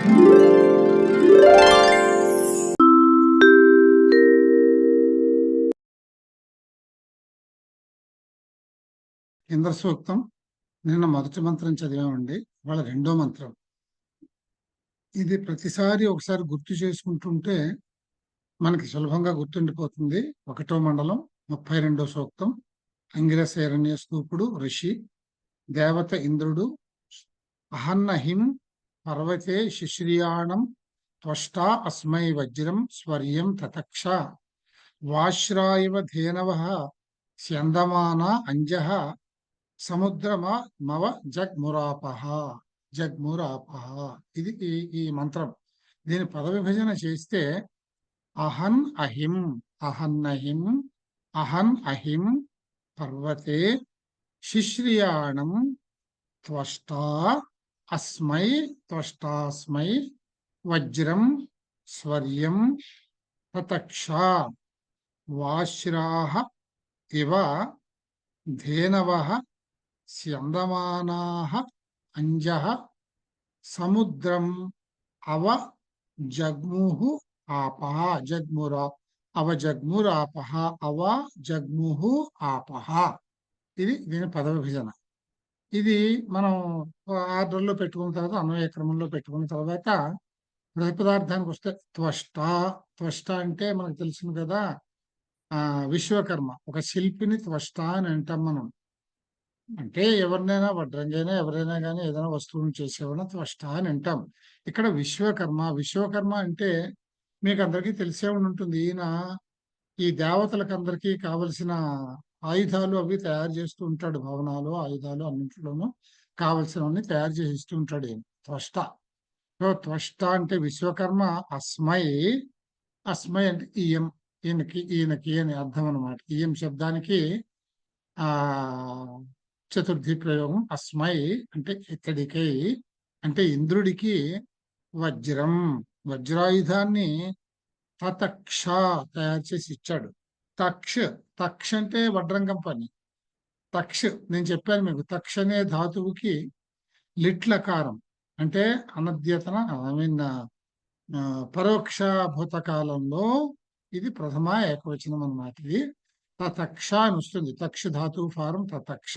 ఇంద్ర సూక్తం నిన్న మొదటి మంత్రం చదివామండి. వాళ్ళ రెండో మంత్రం. ఇది ప్రతిసారి ఒకసారి గుర్తు చేసుకుంటుంటే మనకి సులభంగా గుర్తుండిపోతుంది. 1వ మండలం 32వ సూక్తం. అంగిరస హిరణ్యస్తూపుడు ఋషి, దేవత ఇంద్రుడు. అహన్నహిం పర్వతే శిశ్రియాణం త్వష్టా అస్మై వజ్రం స్వర్యం తతక్ష వాశ్రాయివ ధేనవ స్యందమాన అంజః సముద్రమా మవ జగ్మురాపహ. జగ్మురాపహ ఇది ఈ మంత్రం. దీని పద విభజన చేస్తే అహన్ అహిం, అహన్నహిం, అహన్ అహిం పర్వతే శిశ్రియాణం త్వష్టా అస్మై, త్వష్టాస్మై వజ్రం స్వర్యం తతక్ష వాశ్రాహ ఇవ ధేనవః స్యందమానాః అంజః సముద్రం అవ జగ్ముహు ఆపః. జగ్మురాపః అవ జగ్ముహు ఆపః. ఇది దీని పద విభజన. ఇది మనం ఆర్డర్లో పెట్టుకున్న తర్వాత, అన్వయ క్రమంలో పెట్టుకున్న తర్వాత ప్రతిపదార్థానికి వస్తే త్వష్ట. త్వష్ట అంటే మనకు తెలుసును కదా, విశ్వకర్మ. ఒక శిల్పిని త్వష్ట అని అంటాం మనం. అంటే ఎవరినైనా, వడ్రంగైనా ఎవరైనా కానీ ఏదైనా వస్తువుని చేసేవాళ్ళని త్వష్ట అని అంటాం. ఇక్కడ విశ్వకర్మ. విశ్వకర్మ అంటే మీకు అందరికీ తెలిసే ఉంటుంది. ఈయన ఈ దేవతలకు అందరికీ కావలసిన ఆయుధాలు అవి తయారు చేస్తూ ఉంటాడు. భవనాలు, ఆయుధాలు అన్నింటిలోనూ కావలసినవన్నీ తయారు చేసి ఇస్తూ ఉంటాడు ఈయన త్వష్ట. సో త్వష్ట అంటే విశ్వకర్మ. అస్మై, అస్మై అంటే ఈయం, ఈయనకి అని అర్థం అనమాట. ఈయం శబ్దానికి ఆ చతుర్థి ప్రయోగం. అస్మై అంటే ఇతడికై, అంటే ఇంద్రుడికి వజ్రం, వజ్రాయుధాన్ని తతక్ష తయారు చేసి ఇచ్చాడు. తక్ష, తక్ష అంటే వడ్రంగం పని. తక్ష నేను చెప్పాను మీకు. తక్ష అనే ధాతువుకి లిట్లకారం, అంటే అనద్యతన, పరోక్ష భూతకాలంలో ఇది ప్రథమ ఏకవచనం అన్నమాట. ఇది తతక్ష అని వస్తుంది. తక్ష ధాతువు ఫారం తతక్ష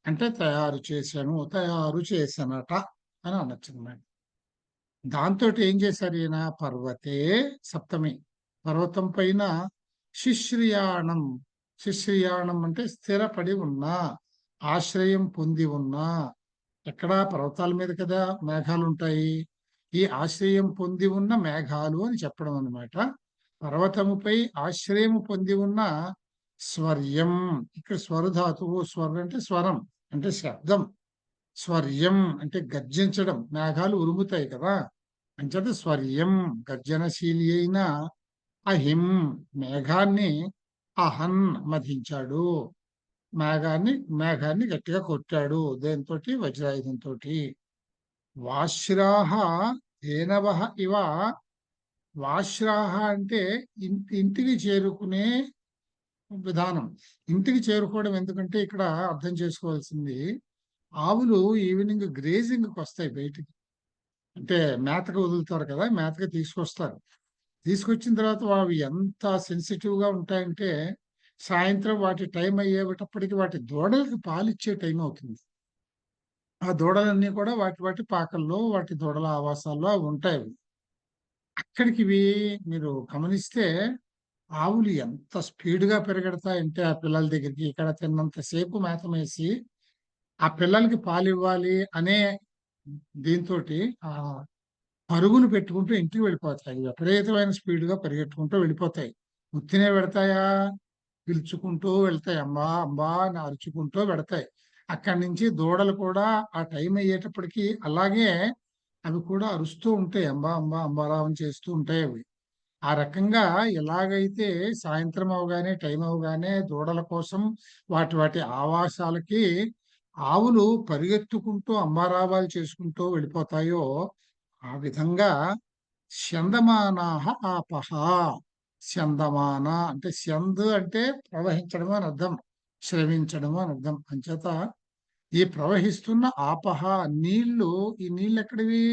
అంటే తయారు చేశాను, తయారు చేశానట అని అనొచ్చు అన్నమాట. దాంతో ఏం చేశారు ఈయన? పర్వతే సప్తమి, పర్వతం పైన శిశ్రియాణం. శిశ్రియాణం అంటే స్థిరపడి ఉన్నా, ఆశ్రయం పొంది ఉన్నా. ఎక్కడ? పర్వతాల మీద కదా మేఘాలు ఉంటాయి. ఈ ఆశ్రయం పొంది ఉన్న మేఘాలు అని చెప్పడం అన్నమాట. పర్వతముపై ఆశ్రయము పొంది ఉన్న స్వర్యం. ఇక్కడ స్వరధాతువు. స్వరం అంటే స్వరం, అంటే శబ్దం. స్వర్యం అంటే గర్జించడం. మేఘాలు ఉరుముతాయి కదా, అంచేత స్వర్యం గర్జనశీలి అయిన అహిం మేఘాన్ని అహన్ మధించాడు. మేఘాన్ని గట్టిగా కొట్టాడు. దేంతో? వజ్రాయుధంతో. వాశ్రాహ ధేనవః ఇవ. వాశ్రాహ అంటే ఇంటికి చేరుకునే విధానం. ఇంటికి చేరుకోవడం ఎందుకంటే ఇక్కడ అర్థం చేసుకోవాల్సింది, ఆవులు ఈవినింగ్ గ్రేజింగ్కి వస్తాయి బయటికి. అంటే మేతకు వదులుతారు కదా, మేతకు తీసుకొస్తారు. తీసుకొచ్చిన తర్వాత అవి ఎంత సెన్సిటివ్గా ఉంటాయంటే సాయంత్రం వాటి టైం అయ్యేటప్పటికి వాటి దూడలకు పాలిచ్చే టైం అవుతుంది. ఆ దూడలన్నీ కూడా వాటి పాకల్లో, వాటి దూడల ఆవాసాల్లో అవి ఉంటాయి. అక్కడికి మీరు గమనిస్తే ఆవులు ఎంత స్పీడ్గా పెరగడతాయంటే ఆ పిల్లల దగ్గరికి, ఇక్కడ తిన్నంతసేపు మేత మేసి ఆ పిల్లలకి పాలు ఇవ్వాలి అనే దీంతో ఆ పరుగులు పెట్టుకుంటూ ఇంటికి వెళ్ళిపోతాయి. విపరీతమైన స్పీడ్గా పరిగెట్టుకుంటూ వెళ్ళిపోతాయి. ఉత్తినే పెడతాయా? పిలుచుకుంటూ వెళ్తాయి. అంబా అంబా అని అరుచుకుంటూ పెడతాయి. అక్కడి నుంచి దూడలు కూడా ఆ టైం అయ్యేటప్పటికి అలాగే అవి కూడా అరుస్తూ ఉంటాయి. అంబా అంబా అంబారావం చేస్తూ ఉంటాయి అవి. ఆ రకంగా ఎలాగైతే సాయంత్రం అవగానే, టైం అవగానే దూడల కోసం వాటి ఆవాసాలకి ఆవులు పరిగెత్తుకుంటూ అంబారావాలు చేసుకుంటూ వెళ్ళిపోతాయో, ఆ విధంగా స్యందమానాః ఆపః. స్యందమాన అంటే స్యంద్ అంటే ప్రవహించడం అని అర్థం, శ్రవించడం అని అర్థం. అంచేత ఈ ప్రవహిస్తున్న ఆపహ నీళ్లు, ఈ నీళ్ళు ఎక్కడివి?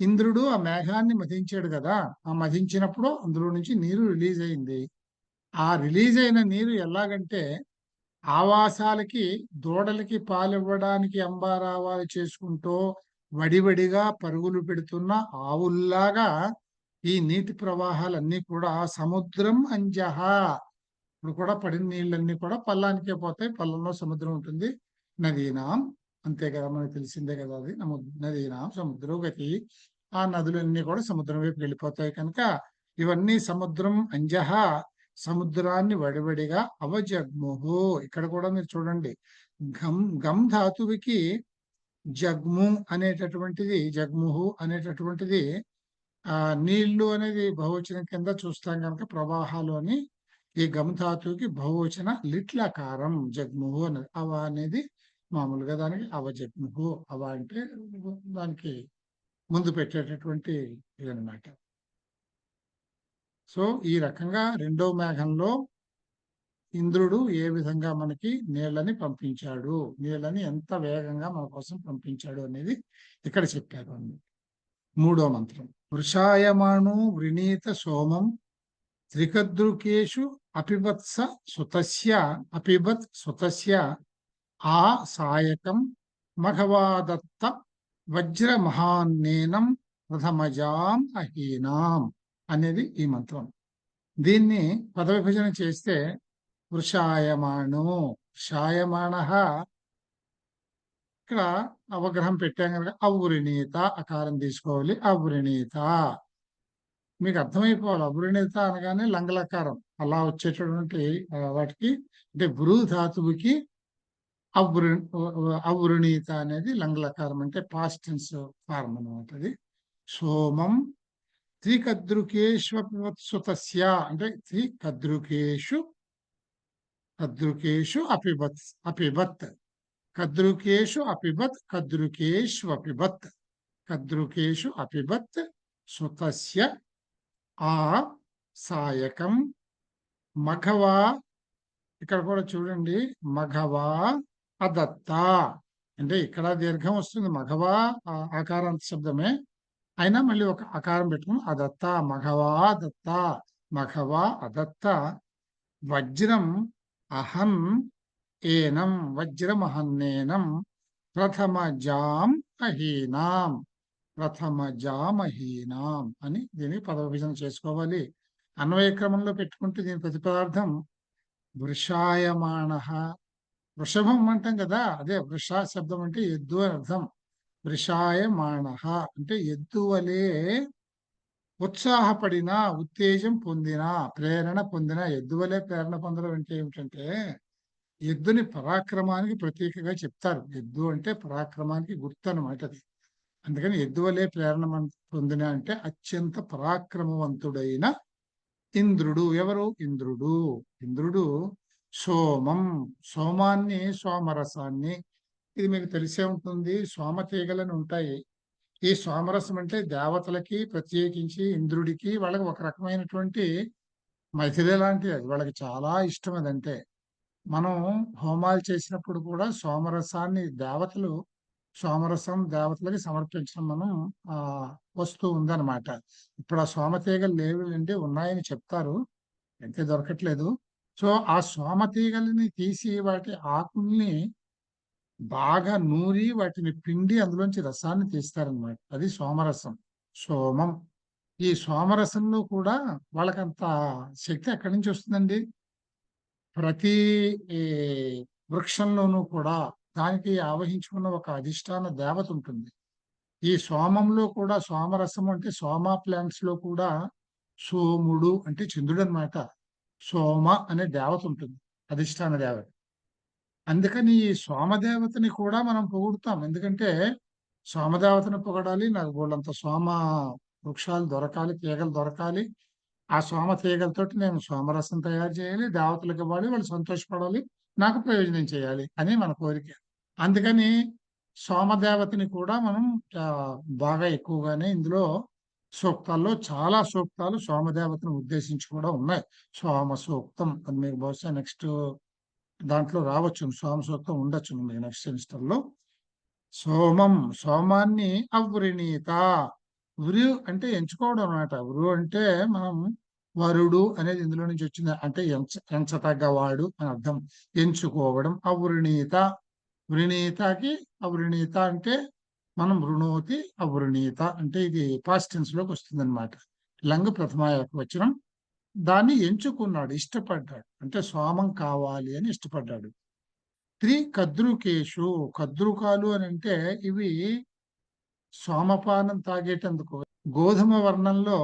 ఇంద్రుడు ఆ మేఘాన్ని మధించాడు కదా, ఆ మధించినప్పుడు అందులో నుంచి నీరు రిలీజ్ అయింది. ఆ రిలీజ్ అయిన నీరు ఎలాగంటే ఆవాసాలకి దూడలకి పాలివ్వడానికి అంబారావాలు చేసుకుంటూ వడివడిగా పరుగులు పెడుతున్న ఆవుల్లాగా ఈ నీటి ప్రవాహాలన్నీ కూడా సముద్రం అంజహ. ఇప్పుడు కూడా పడిన నీళ్ళన్నీ కూడా పల్లానికే పోతాయి, పల్లంలో సముద్రం ఉంటుంది. నదీనాం, అంతే కదా, మనకు తెలిసిందే కదా అది. నదీనాం సముద్రోగతి, ఆ నదులన్నీ కూడా సముద్రం వైపు వెళ్ళిపోతాయి కనుక ఇవన్నీ సముద్రం అంజహ, సముద్రాన్ని వడివడిగా అవజగ్ముహు. ఇక్కడ కూడా మీరు చూడండి, గం గం ధాతువుకి జగ్ము అనేటటువంటిది, జగ్ముహు అనేటటువంటిది నీళ్లు అనేది బహువచనం కింద చూస్తాం కనుక ప్రవాహాలు అని. ఈ గమ్ ధాతువుకి బహువచన లిట్లకారం జగ్ముహు అనేది. అవ అనేది మామూలుగా దానికి అవజగ్ముహు, అవ అంటే దానికి ముందు పెట్టేటటువంటి ఇదనమాట. సో ఈ రకంగా రెండో మేఘంలో ఇంద్రుడు ఏ విధంగా మనకి నీళ్ళని పంపించాడు, నీళ్ళని ఎంత వేగంగా మన కోసం పంపించాడు అనేది ఇక్కడ చెప్పారు. మూడో మంత్రం, వృషాయమాణో వృణీత సోమం త్రికదృకేషు అపిబత్స సుతస్య, అపిబత్ సుతస్య ఆ సాయకం మఘవాదత్త వజ్రమహాన్నేనం ప్రథమజాం అహీనాం అనేది ఈ మంత్రం. దీన్ని పదవిభజన చేస్తే వృషాయమాణో, వృషాయమాణ, ఇక్కడ అవగ్రహం పెట్టాం కనుక అవృణీత అకారం తీసుకోవాలి. అవృణీత మీకు అర్థమైపోవాలి. అవృణీత అనగానే లంగలకారం అలా వచ్చేటటువంటి వాటికి, అంటే భృ ధాతువుకి అవృణీత అనేది లంగలకారం, అంటే పాస్ట్ టెన్స్ ఫార్మ్ అనమాట అది. సోమం త్రికదృకేష్వపివత్సుతస్య, అంటే త్రికదృకేషు, కదృకేషు అపిబత్, అపిబత్, కదృకేషు అపిబత్, కదృకేష్వపిబత్, కదృకేషు అపిబత్ సుతస్య ఆ సాయకం మఘవా. ఇక్కడ కూడా చూడండి, మఘవా అదత్త, అంటే ఇక్కడ దీర్ఘం వస్తుంది. మఘవా ఆకారాంత శబ్దమే అయినా మళ్ళీ ఒక అకారం పెట్టుకుని అదత్త, మఘవా దత్త, మఘవా అదత్త వజ్రం అహం ఏనం, వజ్రమహన్నేనం ప్రథమజాం అహీనాం, ప్రథమజామహీనాం అని దీన్ని పదవిభజన చేసుకోవాలి. అన్వయ క్రమంలో పెట్టుకుంటే దీని ప్రతిపదార్థం వృషాయమాణ. వృషభం అంటాం కదా, అదే వృష శబ్దం అంటే ఎద్దు అని అర్థం. వృషాయమాణ అంటే ఎద్దు వలె ఉత్సాహపడిన, ఉత్తేజం పొందిన, ప్రేరణ పొందిన. ఎద్దు వలె ప్రేరణ పొందడం అంటే ఏమిటంటే ఎద్దుని పరాక్రమానికి ప్రతీకగా చెప్తారు. ఎద్దు అంటే పరాక్రమానికి గుర్తు అనమాట అది. అందుకని ఎద్దు వలె ప్రేరణ పొందిన అంటే అత్యంత పరాక్రమవంతుడైన ఇంద్రుడు. ఎవరు? ఇంద్రుడు. ఇంద్రుడు సోమం, సోమాన్ని, సోమరసాన్ని, ఇది మీకు తెలిసే ఉంటుంది. సోమతీగలని ఉంటాయి. ఈ సోమరసం అంటే దేవతలకి, ప్రత్యేకించి ఇంద్రుడికి, వాళ్ళకి ఒక రకమైనటువంటి మైథిలి లాంటిది. అది వాళ్ళకి చాలా ఇష్టం. అదంటే మనం హోమాలు చేసినప్పుడు కూడా సోమరసాన్ని దేవతలు, సోమరసం దేవతలకి సమర్పించడం మనం వస్తూ ఉందన్నమాట. ఇప్పుడు ఆ సోమతీగలు లేవులండి, ఉన్నాయని చెప్తారు, అయితే దొరకట్లేదు. సో ఆ సోమతీగల్ని తీసి వాటి ఆకుల్ని బాగా నూరి వాటిని పిండి అందులోంచి రసాన్ని తీస్తారనమాట. అది సోమరసం, సోమం. ఈ సోమరసంలో కూడా వాళ్ళకంత శక్తి ఎక్కడి నుంచి వస్తుందండి? ప్రతి వృక్షంలోనూ కూడా దానికి ఆవహించుకున్న ఒక అధిష్టాన దేవత ఉంటుంది. ఈ సోమంలో కూడా సోమరసం అంటే సోమ ప్లాంట్స్ లో కూడా సోముడు అంటే చంద్రుడు అనమాట. సోమ అనే దేవత ఉంటుంది, అధిష్టాన దేవత. అందుకని ఈ సోమదేవతని కూడా మనం పొగుడుతాం. ఎందుకంటే సోమదేవతను పొగడాలి, నాకు బోళ్ళంత సోమ వృక్షాలు దొరకాలి, తీగలు దొరకాలి. ఆ సోమ తీగలతోటి నేను సోమరసం తయారు చేయాలి, దేవతలకు ఇవ్వాలి, వాళ్ళు సంతోషపడాలి, నాకు ప్రయోజనం చేయాలి అని మన కోరిక. అందుకని సోమదేవతని కూడా మనం బాగా ఎక్కువగానే ఇందులో సూక్తాల్లో చాలా సూక్తాలు సోమదేవతను ఉద్దేశించి కూడా ఉన్నాయి. సోమ సూక్తం అది మీకు బహుశా నెక్స్ట్ దాంట్లో రావచ్చు, సోమ సూక్తం ఉండొచ్చు మీకు నెక్స్ట్ సెమిస్టర్ లో. సోమం, సోమాన్ని అవృణీత, వృ అంటే ఎంచుకోవడం అన్నమాట. వృ అంటే మనం వరుడు అనేది ఇందులో నుంచి వచ్చింది. అంటే ఎంచతగ్గవాడు అని అర్థం. ఎంచుకోవడం. అవృణీత, వృణీతకి అవృణీత అంటే మనం వృణోతి అవృణీత అంటే ఇది పాస్ట్ టెన్స్ లోకి వస్తుందన్నమాట. లంగ్ ప్రథమ ఏకవచనం. దాన్ని ఎంచుకున్నాడు, ఇష్టపడ్డాడు. అంటే సోమం కావాలి అని ఇష్టపడ్డాడు. కద్రుకేషు, కద్రుకాలు అని అంటే ఇవి సోమపానం తాగేటందుకు గోధుమ వర్ణంలో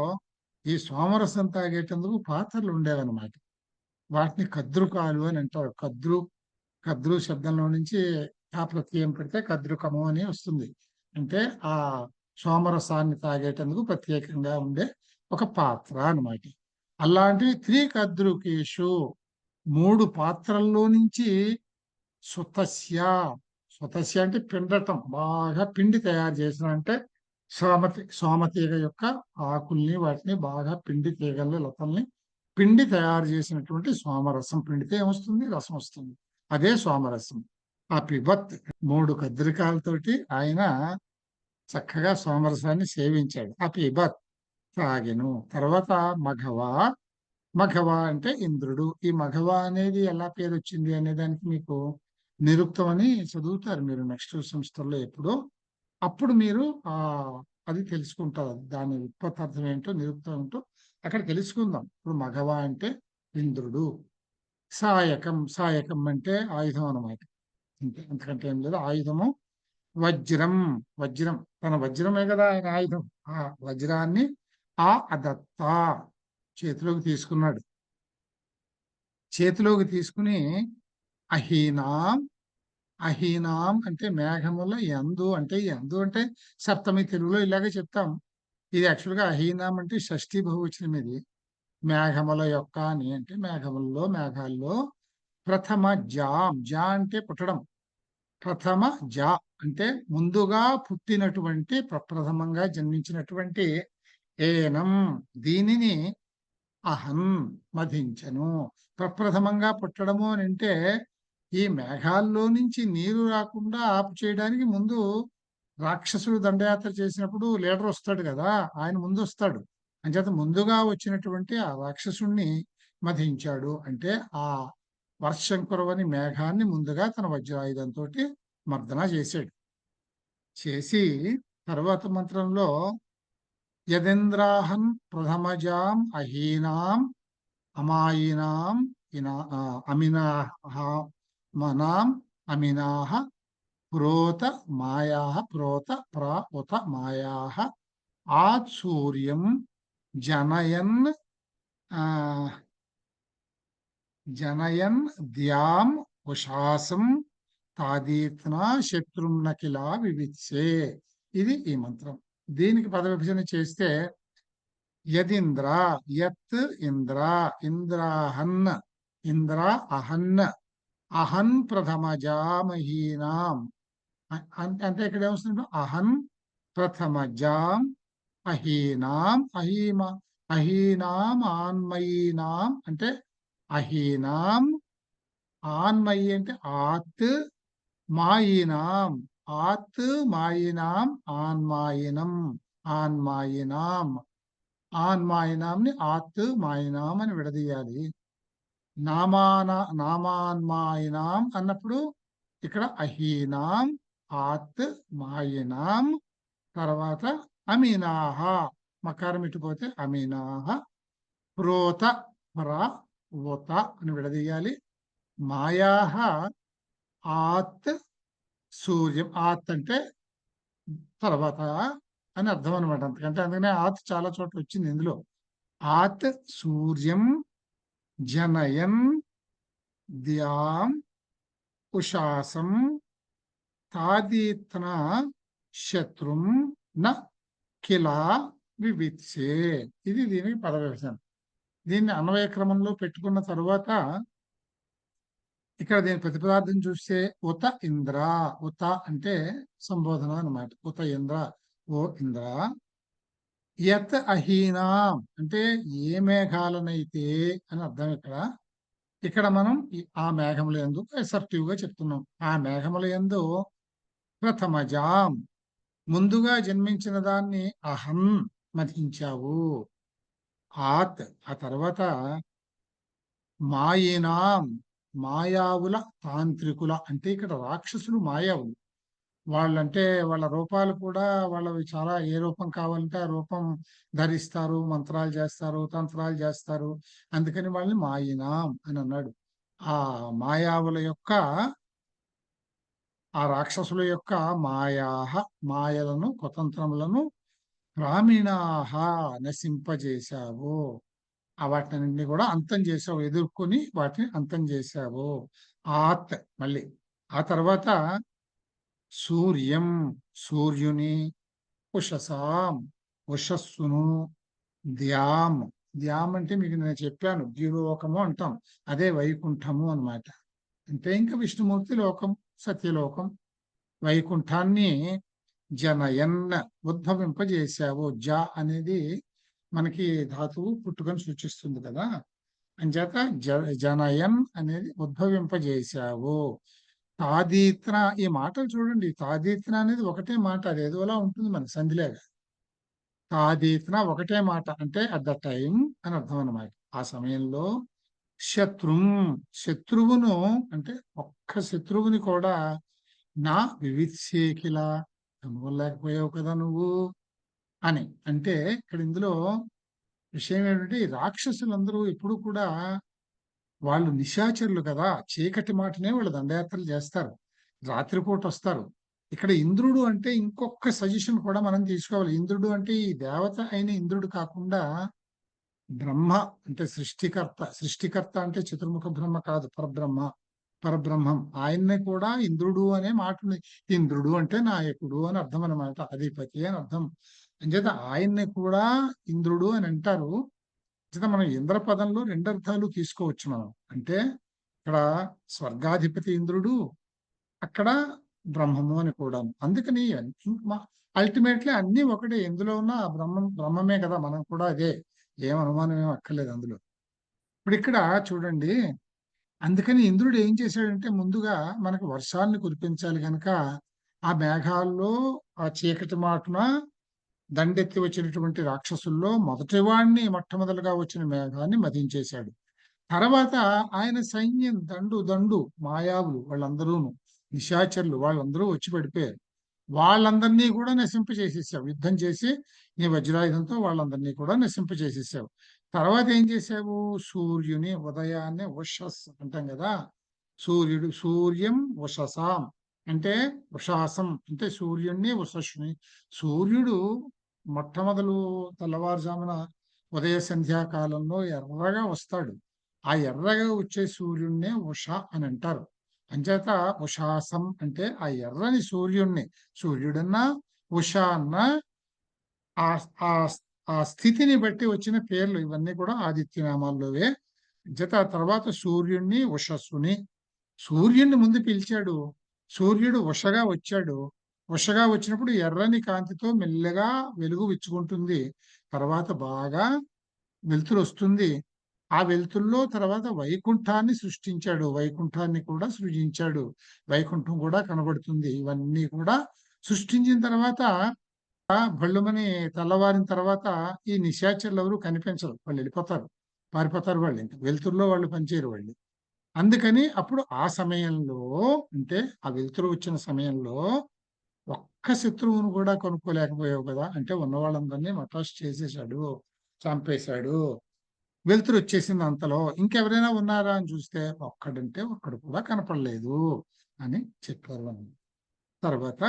ఈ సోమరసం తాగేటందుకు పాత్రలు ఉండేవన్నమాట. వాటిని కద్రుకాలు అని అంటారు. కద్రు శబ్దంలో నుంచి ఆ ప్రత్యయం పెడితే కద్రుకము అని వస్తుంది. అంటే ఆ సోమరసాన్ని తాగేటందుకు ప్రత్యేకంగా ఉండే ఒక పాత్ర అన్నమాట. అలాంటివి కద్రుకేషు, 3 పాత్రల్లో నుంచి సుతస్య, సుతస్య అంటే పిండటం, బాగా పిండి తయారు చేసిన అంటే సోమతీగ యొక్క ఆకుల్ని వాటిని బాగా పిండి తీగల్ని లతల్ని పిండి తయారు చేసినటువంటి సోమరసం పిండితే ఏమొస్తుంది? రసం వస్తుంది. అదే సోమరసం. ఆ పిబత్ 3 కద్రికాలతోటి ఆయన చక్కగా సోమరసాన్ని సేవించాడు. ఆ పిబత్ తాగెను. తర్వాత మఘవ అంటే ఇంద్రుడు. ఈ మఘవ అనేది ఎలా పేరు వచ్చింది అనే దానికి మీకు నిరుక్తం అని చదువుతారు మీరు నెక్స్ట్ సంస్థల్లో ఎప్పుడో. అప్పుడు మీరు అది తెలుసుకుంటారు. దాని ఉత్పత్తార్థం ఏంటో నిరుక్తం ఏంటో అక్కడ తెలుసుకుందాం. ఇప్పుడు మఘవ అంటే ఇంద్రుడు. సాయకం అంటే ఆయుధం అన్నమాట. అంతే, అంతకంటే ఏం లేదు. ఆయుధము వజ్రం. తన వజ్రమే కదా ఆయన ఆయుధం. ఆ వజ్రాన్ని అదత్త చేతిలోకి తీసుకున్నాడు. చేతిలోకి తీసుకుని అహీనాం అంటే మేఘముల యందు అంటే సప్తమి తెలుగులో ఇలాగే చెప్తాం. ఇది యాక్చువల్గా అహీనాం అంటే షష్ఠీ బహువచనం. ఇది మేఘముల యొక్క అని అంటే మేఘాల్లో ప్రథమ జా అంటే పుట్టడం. ప్రథమ జా అంటే ముందుగా పుట్టినటువంటి ప్రప్రథమంగా జన్మించినటువంటి ఏనం దీనిని అహం మధించను. ప్రప్రథమంగా పుట్టడము అని అంటే ఈ మేఘాల్లో నుంచి నీరు రాకుండా ఆపు చేయడానికి ముందు రాక్షసుడు దండయాత్ర చేసినప్పుడు లీడర్ వస్తాడు కదా, ఆయన ముందు వస్తాడు. అంచేత ముందుగా వచ్చినటువంటి ఆ రాక్షసుణ్ణి మధించాడు. అంటే ఆ వర్షం కురవని మేఘాన్ని ముందుగా తన వజ్రాయుధంతో మర్దన చేసి తర్వాత మంత్రంలో యదేంద్రాహన్ ప్రథమజాం అహీనాం అమాయినాం అమినాహ ప్రోత మాయాః ఆత్సూర్యం జనయన్ ద్యాం ఉషాసం తాదీత్నా శత్రుంన కిలా వివిత్సే. ఇది ఈ మంత్రం. దీనికి పద విభజన చేస్తే యదింద్ర, యత్ ఇంద్ర, ఇంద్రాహన్, ఇంద్ర అహన్ ప్రథమజామహీనాం అంటే ఇక్కడ ఏమొస్తుంది? అహన్ ప్రథమజాం అహీనాం ఆన్మయీనాం అంటే అహీనాం ఆన్మయి అంటే ఆత్ మాయినాం ఆన్మాయినాంని ఆత్ మాయినాం అని విడదీయాలి. నామాన్మాయినాం అన్నప్పుడు ఇక్కడ అహీనాం ఆత్ మాయినాం తర్వాత అమీనాహ మకారం ఇటుపోతే అమీనాహ ప్రోత ఉత అని విడదీయాలి. మాయాహ ఆత్ సూర్యం. ఆత్ అంటే తర్వాత అని అర్థం అనమాట. అందుకనే ఆత్ చాలా చోట్ల వచ్చింది ఇందులో. ఆత్ సూర్యం జనయన్ ద్యాం ఉషాసం తాదీత్న శత్రుం న కిలా వివిత్సే. ఇది దీనికి పద విభజన. దీన్ని అన్వయ క్రమంలో పెట్టుకున్న తరువాత ఇక్కడ దీని ప్రతిపదార్థం చూస్తే ఉత ఇంద్ర. ఉత అంటే సంబోధన అన్నమాట. ఉత ఇంద్ర, ఓ ఇంద్ర. యత్ అహీనాం అంటే ఏ మేఘాలనైతే అని అర్థం. ఇక్కడ మనం ఆ మేఘముల యందు అసర్టివ్ గా చెప్తున్నాం. ఆ మేఘముల యందు ప్రథమజాం ముందుగా జన్మించిన దాన్ని అహం మతించావు. ఆత్ ఆ తర్వాత మాయేనాం మాయావుల తాంత్రికుల అంటే ఇక్కడ రాక్షసులు మాయావులు. వాళ్ళంటే వాళ్ళ రూపాలు కూడా వాళ్ళవి చాలా ఏ రూపం కావాలంటే ఆ రూపం ధరిస్తారు, మంత్రాలు చేస్తారు, తంత్రాలు చేస్తారు. అందుకని వాళ్ళని మాయినాం అని అన్నాడు. ఆ మాయావుల యొక్క ఆ రాక్షసుల యొక్క మాయలను కుతంత్రములను గ్రామీణాహ నశింపజేశావు. ఆ వాటిని కూడా అంతం చేశావు, ఎదుర్కొని వాటిని అంతం చేశావు. ఆత్ మళ్ళీ ఆ తర్వాత సూర్యం సూర్యుని, ఉషసాం ఉషస్సును, ధ్యాం ధ్యాం అంటే మీకు నేను చెప్పాను ద్యులోకము అంటాం, అదే వైకుంఠము అన్నమాట. అంటే ఇంకా విష్ణుమూర్తి లోకం, సత్యలోకం, వైకుంఠాన్ని జనయన్ ఉద్భవింపజేశావు. జ అనేది మనకి ధాతువు పుట్టుకను సూచిస్తుంది కదా, అంచేత జనయన్ అనేది ఉద్భవింపజేశావు. తాదీత్న ఈ మాటలు చూడండి, తాదీత్న అనేది ఒకటే మాట, అది ఏదోలా ఉంటుంది మనకి సంధిలేగా. తాదీత్న ఒకటే మాట అంటే అట్ ద టైం అని అర్థం అన్నమాట. ఆ సమయంలో శత్రువును అంటే ఒక్క శత్రువుని కూడా నా వివిత్సేకిల కనుగొనలేకపోయావు కదా నువ్వు అని. అంటే ఇక్కడ ఇందులో విషయం ఏంటంటే ఈ రాక్షసులందరూ ఎప్పుడు కూడా వాళ్ళు నిశాచరులు కదా, చీకటి మాటనే వాళ్ళు దండయాత్రలు చేస్తారు, రాత్రిపూట వస్తారు. ఇక్కడ ఇంద్రుడు అంటే ఇంకొక సజెషన్ కూడా మనం తీసుకోవాలి. ఇంద్రుడు అంటే ఈ దేవత అయిన ఇంద్రుడు కాకుండా బ్రహ్మ అంటే సృష్టికర్త అంటే చతుర్ముఖ బ్రహ్మ కాదు, పరబ్రహ్మం. ఆయన్ని కూడా ఇంద్రుడు అనే మాట ఉంది. ఇంద్రుడు అంటే నాయకుడు అని అర్థం అనమాట, అధిపతి అని అర్థం. అంచేత ఆయన్ని కూడా ఇంద్రుడు అని అంటారు. అంచేత మనం ఇంద్ర పదంలో రెండు అర్థాలు తీసుకోవచ్చు మనం. అంటే ఇక్కడ స్వర్గాధిపతి ఇంద్రుడు, అక్కడ బ్రహ్మము అని కూడా. అందుకని అల్టిమేట్లీ అన్ని ఒకటే, ఎందులో ఉన్న బ్రహ్మమే కదా, మనం కూడా అదే, ఏం అనుమానం ఏం అక్కర్లేదు అందులో. ఇప్పుడు ఇక్కడ చూడండి, అందుకని ఇంద్రుడు ఏం చేశాడంటే ముందుగా మనకు వర్షాన్ని కురిపించాలి కనుక ఆ మేఘాల్లో ఆ చీకటి మాటున దండెత్తి వచ్చినటువంటి రాక్షసుల్లో మొట్టమొదలుగా వచ్చిన మేఘాన్ని మదించేశాడు. తర్వాత ఆయన సైన్యం దండు మాయావులు వాళ్ళందరూను, నిశాచరులు వాళ్ళందరూ వచ్చి పడిపోయారు. వాళ్ళందరినీ కూడా నశింపచేసేసావు, యుద్ధం చేసి నీ వజ్రాయుధంతో వాళ్ళందరినీ కూడా నశింపచేసేసావు. తర్వాత ఏం చేసావు, సూర్యుని ఉదయాన్నే ఉషస్ అంటాం కదా, సూర్యం ఉషసాం అంటే ఉషాసం అంటే సూర్యుడిని ఉషస్సుని. సూర్యుడు మొట్టమొదలు తెల్లవారుజామున ఉదయ సంధ్యాకాలంలో ఎర్రగా వస్తాడు. ఆ ఎర్రగా వచ్చే సూర్యుడినే ఉష అని అంటారు. అంచేత ఉషాసం అంటే ఆ ఎర్రని సూర్యుడన్నా ఉష అన్న ఆ ఆ ఆ స్థితిని బట్టి వచ్చిన పేర్లు ఇవన్నీ కూడా ఆదిత్యనామాల్లోవే. జత తర్వాత సూర్యుడిని ఉషస్సుని, సూర్యుడిని ముందు పిలిచాడు, సూర్యుడు ఉషగా వచ్చాడు. ఉషగా వచ్చినప్పుడు ఎర్రని కాంతితో మెల్లగా వెలుగు విచ్చుకుంటుంది, తర్వాత బాగా వెలుతురు వస్తుంది. ఆ వెలుతుల్లో తర్వాత వైకుంఠాన్ని సృష్టించాడు, వైకుంఠాన్ని కూడా సృజించాడు, వైకుంఠం కూడా కనబడుతుంది. ఇవన్నీ కూడా సృష్టించిన తర్వాత భళ్ళుమని తెల్లవారిన తర్వాత ఈ నిశాచరులు ఎవరు కనిపించరు, వాళ్ళు వెళ్ళిపోతారు, పారిపోతారు. వాళ్ళు ఇంకా వెలుతురులో వాళ్ళు పనిచేయరు వాళ్ళు. అందుకని అప్పుడు ఆ సమయంలో అంటే ఆ వెలుతురు వచ్చిన సమయంలో ఒక్క శత్రువును కూడా కొనుక్కోలేకపోయావు కదా, అంటే ఉన్న వాళ్ళందరినీ మటాష్ చేసేసాడు, చంపేశాడు. వెలుతురు వచ్చేసింది అంతలో, ఇంకెవరైనా ఉన్నారా అని చూస్తే ఒక్కడు కూడా కనపడలేదు అని చెప్పారు. తర్వాత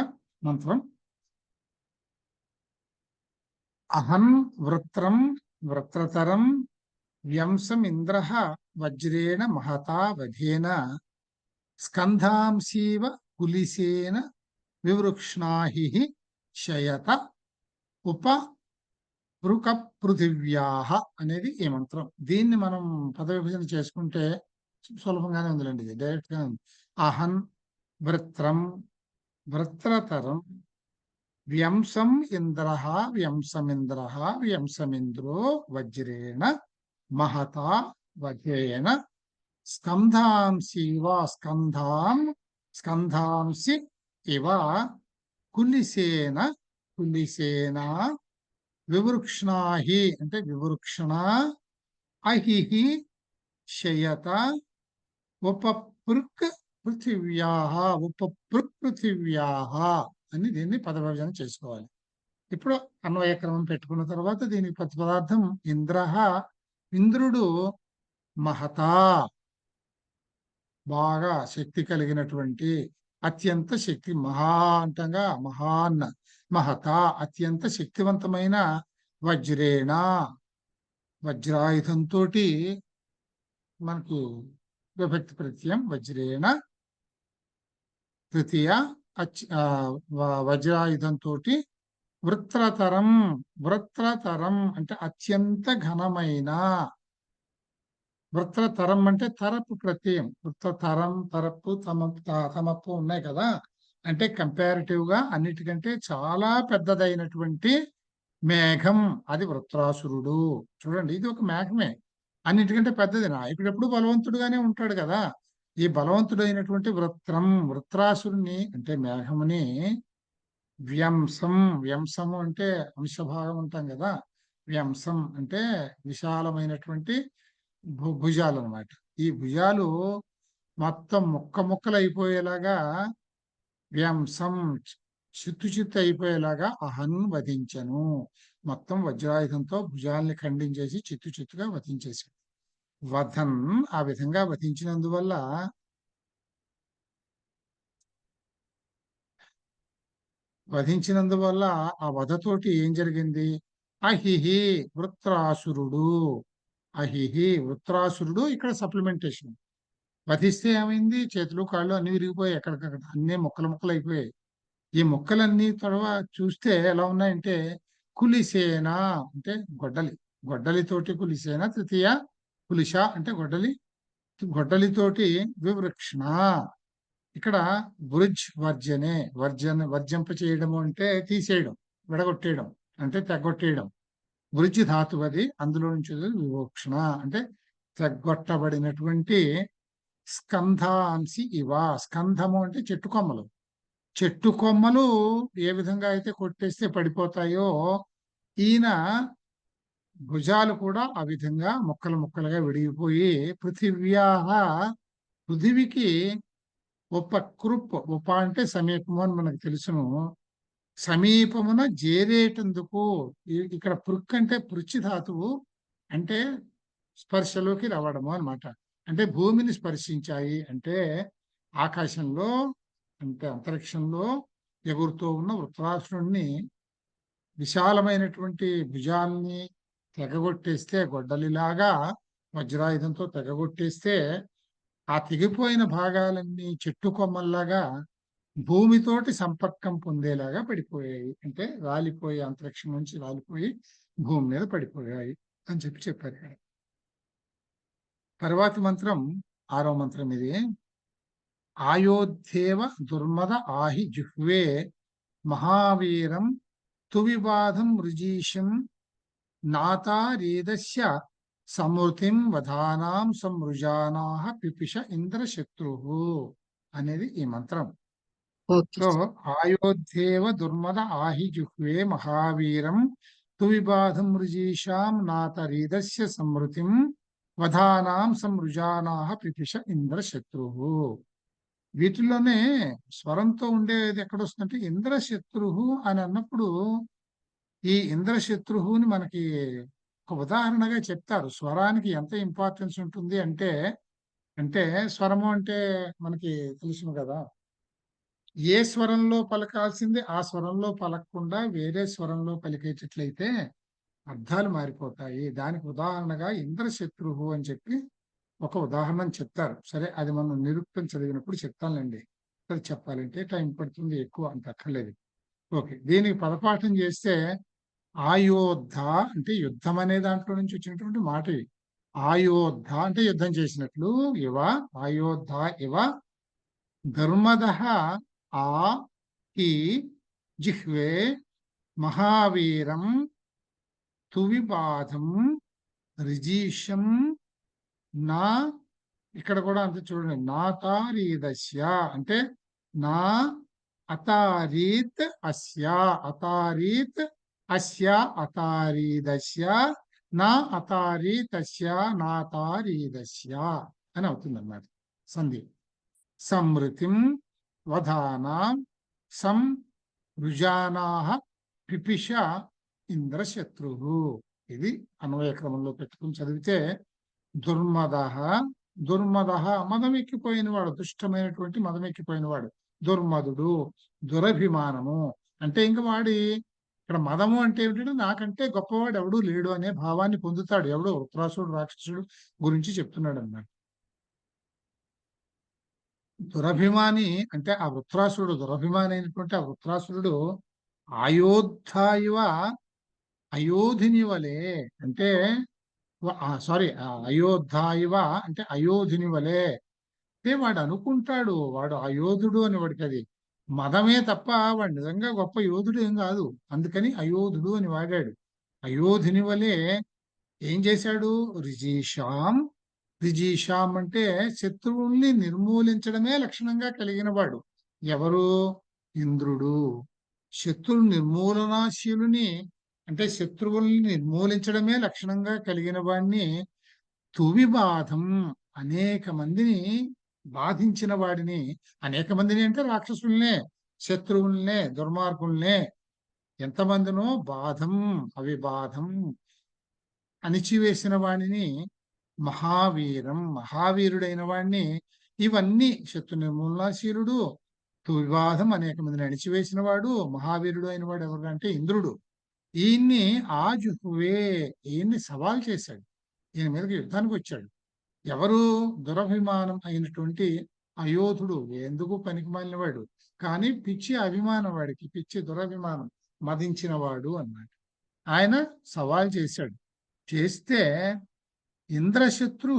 మంత్రం అహం వృత్రం వృత్రతరం వ్యంసమింద్ర వజ్రేణ మహతా వధేన స్కంధాంశీవ కులిసేన వివృక్ష్ణాహి శయత ఉప పృథివ్యాహ అనేది ఈ మంత్రం. దీన్ని మనం పదవిభజన చేసుకుంటే సులభంగానే ఉందిలేండి, ఇది డైరెక్ట్ గా ఉంది. అహం వృత్రం వృత్రతరం వ్యంసం వ్యంసమింద్రో వజ్రేణ మహతా వధేన స్కంధాంసి ఇవ కులిసేన కులిసేన వివృక్షణాహి అంటే వివృక్షణ అహిహి శయత ఉపపృక్ పృథివ్యాహ ఉపపృక్ పృథివ్యాహ అని దీన్ని పదవిభజన చేసుకోవాలి. ఇప్పుడు అన్వయ క్రమం పెట్టుకున్న తర్వాత దీనికి ప్రతిపదార్థం ఇంద్రః ఇంద్రుడు మహతా బాగా శక్తి కలిగినటువంటి అత్యంత శక్తి మహాంతంగా మహాన్ మహత అత్యంత శక్తివంతమైన వజ్రేణ వజ్రాయుధంతో మనకు విభక్తి ప్రత్యయం వజ్రేణ తృతీయ వజ్రాయుధంతో వృత్రతరం వృత్రతరం అంటే అత్యంత ఘనమైన వృత్రతరం అంటే తరపు ప్రత్యయం వృత్రతరం తరపు తమప్పు ఉన్నాయి కదా అంటే కంపారిటివ్ గా అన్నిటికంటే చాలా పెద్దదైనటువంటి మేఘం అది వృత్రాసురుడు. చూడండి ఇది ఒక మేఘమే అన్నిటికంటే పెద్దది. నాయకుడు ఎప్పుడు బలవంతుడుగానే ఉంటాడు కదా. ఈ బలవంతుడైనటువంటి వృత్రాసురుని అంటే మేఘముని వ్యంసం వ్యంసము అంటే అంశభాగం ఉంటాం కదా. వ్యంసం అంటే విశాలమైనటువంటి భుజాలు అన్నమాట. ఈ భుజాలు మొత్తం ముక్కలు అయిపోయేలాగా వ్యంసం చిత్తు అయిపోయేలాగా అహన్ వధించను. మొత్తం వజ్రాయుధంతో భుజాల్ని ఖండించేసి చిత్తుగా వధించేశాడు. వధన్ ఆ విధంగా వధించినందువల్ల ఆ వధతోటి ఏం జరిగింది? అహిహి వృత్రాసురుడు అహిహి వృత్రాసురుడు ఇక్కడ సప్లిమెంటేషన్. వధిస్తే ఏమైంది? చేతులు కాళ్ళు అన్ని విరిగిపోయాయి, ఎక్కడికక్కడ అన్ని ముక్కలు అయిపోయాయి. ఈ మొక్కలన్నీ తర్వాత చూస్తే ఎలా ఉన్నాయంటే కులిసేన అంటే గొడ్డలితోటి కులిసేన తృతీయ కులిష అంటే గొడ్డలితోటి వివృక్షణ. ఇక్కడ వృజ్ వర్జింప చేయడము అంటే తీసేయడం, విడగొట్టేయడం అంటే తెగ్గొట్టేయడం. వృజ్ ధాతువు అది, అందులో నుంచి వివక్షణ అంటే తెగ్గొట్టబడినటువంటి స్కంధాంసి ఇవ. స్కంధము అంటే చెట్టు కొమ్మలు ఏ విధంగా అయితే కొట్టేస్తే పడిపోతాయో ఈయన భుజాలు కూడా ఆ విధంగా ముక్కలుగా విడిగిపోయి పృథివికి ఉప అంటే సమీపము అని మనకు తెలుసును. సమీపమున చేరేటందుకు ఇక్కడ పృక్ అంటే పృచ్చి ధాతువు అంటే స్పర్శలోకి రావడము అన్నమాట. అంటే భూమిని స్పర్శించాయి అంటే ఆకాశంలో అంటే అంతరిక్షంలో ఎగురుతూ ఉన్న వృత్రాసురుణ్ణి విశాలమైనటువంటి భుజాల్ని తెగగొట్టేస్తే, గొడ్డలిలాగా వజ్రాయుధంతో తెగగొట్టేస్తే ఆ తెగిపోయిన భాగాలన్నీ చెట్టు కొమ్మల్లాగా భూమితోటి సంపర్కం పొందేలాగా పడిపోయాయి. అంటే రాలిపోయి అంతరిక్షం నుంచి రాలిపోయి భూమి మీద పడిపోయాయి అని చెప్పారు ఇక్కడ. తర్వాతి మంత్రం 6వ మంత్రం ఇది. ఆయోధ్యేవ దుర్మద ఆహి జుహ్వే మహావీరం తువిబాధం రుజీషం నాతారీదస్య సమృతిం వధానాం సంరుజానాః పిపిష ఇంద్రశత్రు అనేది ఈ మంత్రం. సో ఆయోధ్యేవ దుర్మద ఆహి జుహ్వే మహావీరం తువిబాధం రుజీషాం నాతరీదస్య సమృతిం వధానాం సంరుజానాః పిపిష ఇంద్రశత్రు. వీటిల్లోనే స్వరంతో ఉండేది ఎక్కడొస్తుందంటే ఇంద్రశత్రు అని అన్నప్పుడు ఈ ఇంద్రశత్రుని మనకి ఒక ఉదాహరణగా చెప్తారు. స్వరానికి ఎంత ఇంపార్టెన్స్ ఉంటుంది అంటే స్వరము అంటే మనకి తెలుసును కదా. ఏ స్వరంలో పలకాల్సింది ఆ స్వరంలో పలకకుండా వేరే స్వరంలో పలికేటట్లయితే అర్థాలు మారిపోతాయి. దానికి ఉదాహరణగా ఇంద్రశత్రు అని చెప్పి ఒక ఉదాహరణ చెప్తారు. సరే, అది మనం నిరుక్తం చదివినప్పుడు చెప్తానులేండి. అది చెప్పాలంటే టైం పడుతుంది, ఎక్కువ అంత అక్కర్లేదు. ఓకే, దీనికి పదపాఠం చేస్తే ఆయోద్ధ అంటే యుద్ధం అనే దాంట్లో నుంచి వచ్చినటువంటి మాట. ఆయోద్ధ అంటే యుద్ధం చేసినట్లు. ఇవ ఆయోద్ధ ఇవ ధర్మద ఆ ఈ జిహ్వే మహావీరం తువిబాధం రిజీషం నా. ఇక్కడ కూడా అంతే చూడండి. నా తారీదస్య అంటే నా అతారీత్ అస్య, అతారీత్ అస్య, అతారీదస్య, నా అతారీతస్య, నాతారీదస్య అని అవుతుంది అన్నమాట సంధి. సంవృతిం వధానాం సం రుజానాః పిపిష ఇంద్రశత్రు. ఇది అన్వయ క్రమంలో పెట్టుకుని చదివితే దుర్మద, దుర్మద మదమెక్కిపోయినవాడు, దుష్టమైనటువంటి మదమెక్కిపోయినవాడు దుర్మదుడు. దురభిమానము అంటే ఇంక వాడి ఇక్కడ మదము అంటే ఏమిటంటే నాకంటే గొప్పవాడు ఎవడూ లేడు అనే భావాన్ని పొందుతాడు. ఎవడో వృత్రాసుడు రాక్షసుడు గురించి చెప్తున్నాడు అన్నమాట. దురభిమాని అంటే ఆ వృత్రాసురుడు, దురభిమాని అయినటువంటి ఆ వృత్రాసురుడు ఆయోధ్యాయువ, అయోధిని వలె అంటే సారీ, అయోధ్యాయువ అంటే అయోధిని వలె అంటే వాడు అనుకుంటాడు వాడు అయోధుడు అని, వాడికి అది మదమే తప్ప వాడు నిజంగా గొప్ప యోధుడు ఏం కాదు. అందుకని అయోధుడు అని వాడాడు. అయోధిని వలె ఏం చేశాడు? రిజీషాం, రిజీషాం అంటే శత్రువుల్ని నిర్మూలించడమే లక్షణంగా కలిగిన వాడు. ఎవరు? ఇంద్రుడు. శత్రు నిర్మూలనాశీలుని అంటే శత్రువుల్ని నిర్మూలించడమే లక్షణంగా కలిగిన వాడిని తువిబాధం, అనేక మందిని బాధించిన వాడిని, అనేక మందిని అంటే రాక్షసుల్నే, శత్రువుల్నే, దుర్మార్గుల్నే, ఎంతమందినో బాధం అవిబాధం అణిచివేసిన వాడిని మహావీరం, మహావీరుడైన వాడిని. ఇవన్నీ శత్రు నిర్మూలనాశీలుడు, తువిబాధం అనేక మందిని అణిచివేసిన వాడు, మహావీరుడు అయిన వాడు ఎవరు అంటే ఇంద్రుడు. ఈయన్ని ఆజుహువే, ఈయన్ని సవాల్ చేశాడు, ఈయన మీదకి యుద్ధానికి వచ్చాడు. ఎవరు? దురభిమానం అయినటువంటి అయోధుడు. ఎందుకు పనికి మాలినవాడు కానీ పిచ్చి అభిమానం, వాడికి పిచ్చి దురభిమానం మదించిన వాడు అన్నాడు. ఆయన సవాల్ చేశాడు. చేస్తే ఇంద్రశత్రు,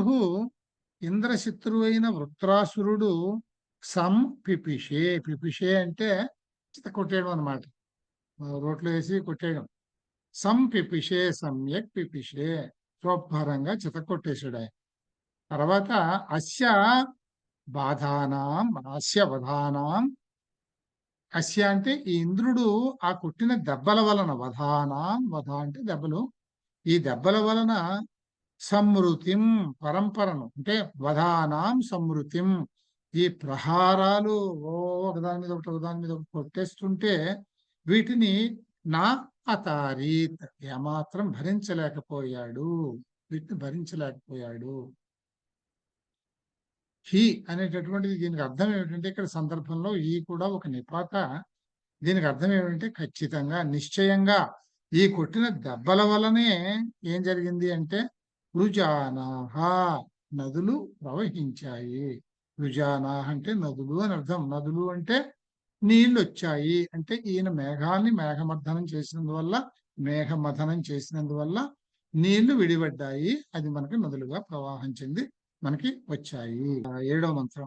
ఇంద్రశత్రువు అయిన వృత్రాసురుడు సం పిపిషే, పిపిషే అంటే కొట్టేయడం అనమాట, రోట్లో వేసి కొట్టేయడం. సం పిపిషే, సమ్యక్ పిపిషే, శుభ్రంగా చితకొట్టేశాడు ఆయన. తర్వాత అస్య బాధానాం, అస్య వధానాం, అస్య అంటే ఈ ఇంద్రుడు ఆ కొట్టిన దెబ్బల వలన, వధానాం, వధ అంటే దెబ్బలు, ఈ దెబ్బల వలన సమృతిం, పరంపరను అంటే వధానాం సమృతిం, ఈ ప్రహారాలు ఒకదాని మీద ఒకటి ఒకదాని మీద ఒకటి కొట్టేస్తుంటే వీటిని నా అతారీత్, ఏమాత్రం భరించలేకపోయాడు, వీటిని భరించలేకపోయాడు. హి అనేటటువంటిది దీనికి అర్థం ఏమిటంటే ఇక్కడ సందర్భంలో ఈ కూడా ఒక నిపాత. దీనికి అర్థం ఏమిటంటే ఖచ్చితంగా, నిశ్చయంగా ఈ కొట్టిన దెబ్బల వలనే ఏం జరిగింది అంటే రుజానాహ, నదులు ప్రవహించాయి. రుజానాహ అంటే నదులు అని అర్థం. నదులు అంటే నీళ్లు వచ్చాయి అంటే ఈయన మేఘాన్ని మేఘమర్ధనం చేసినందువల్ల, మేఘమథనం చేసినందువల్ల నీళ్లు విడిపడ్డాయి, అది మనకి నదులుగా ప్రవాహం చెంది మనకి వచ్చాయి. 7వ మంత్రం.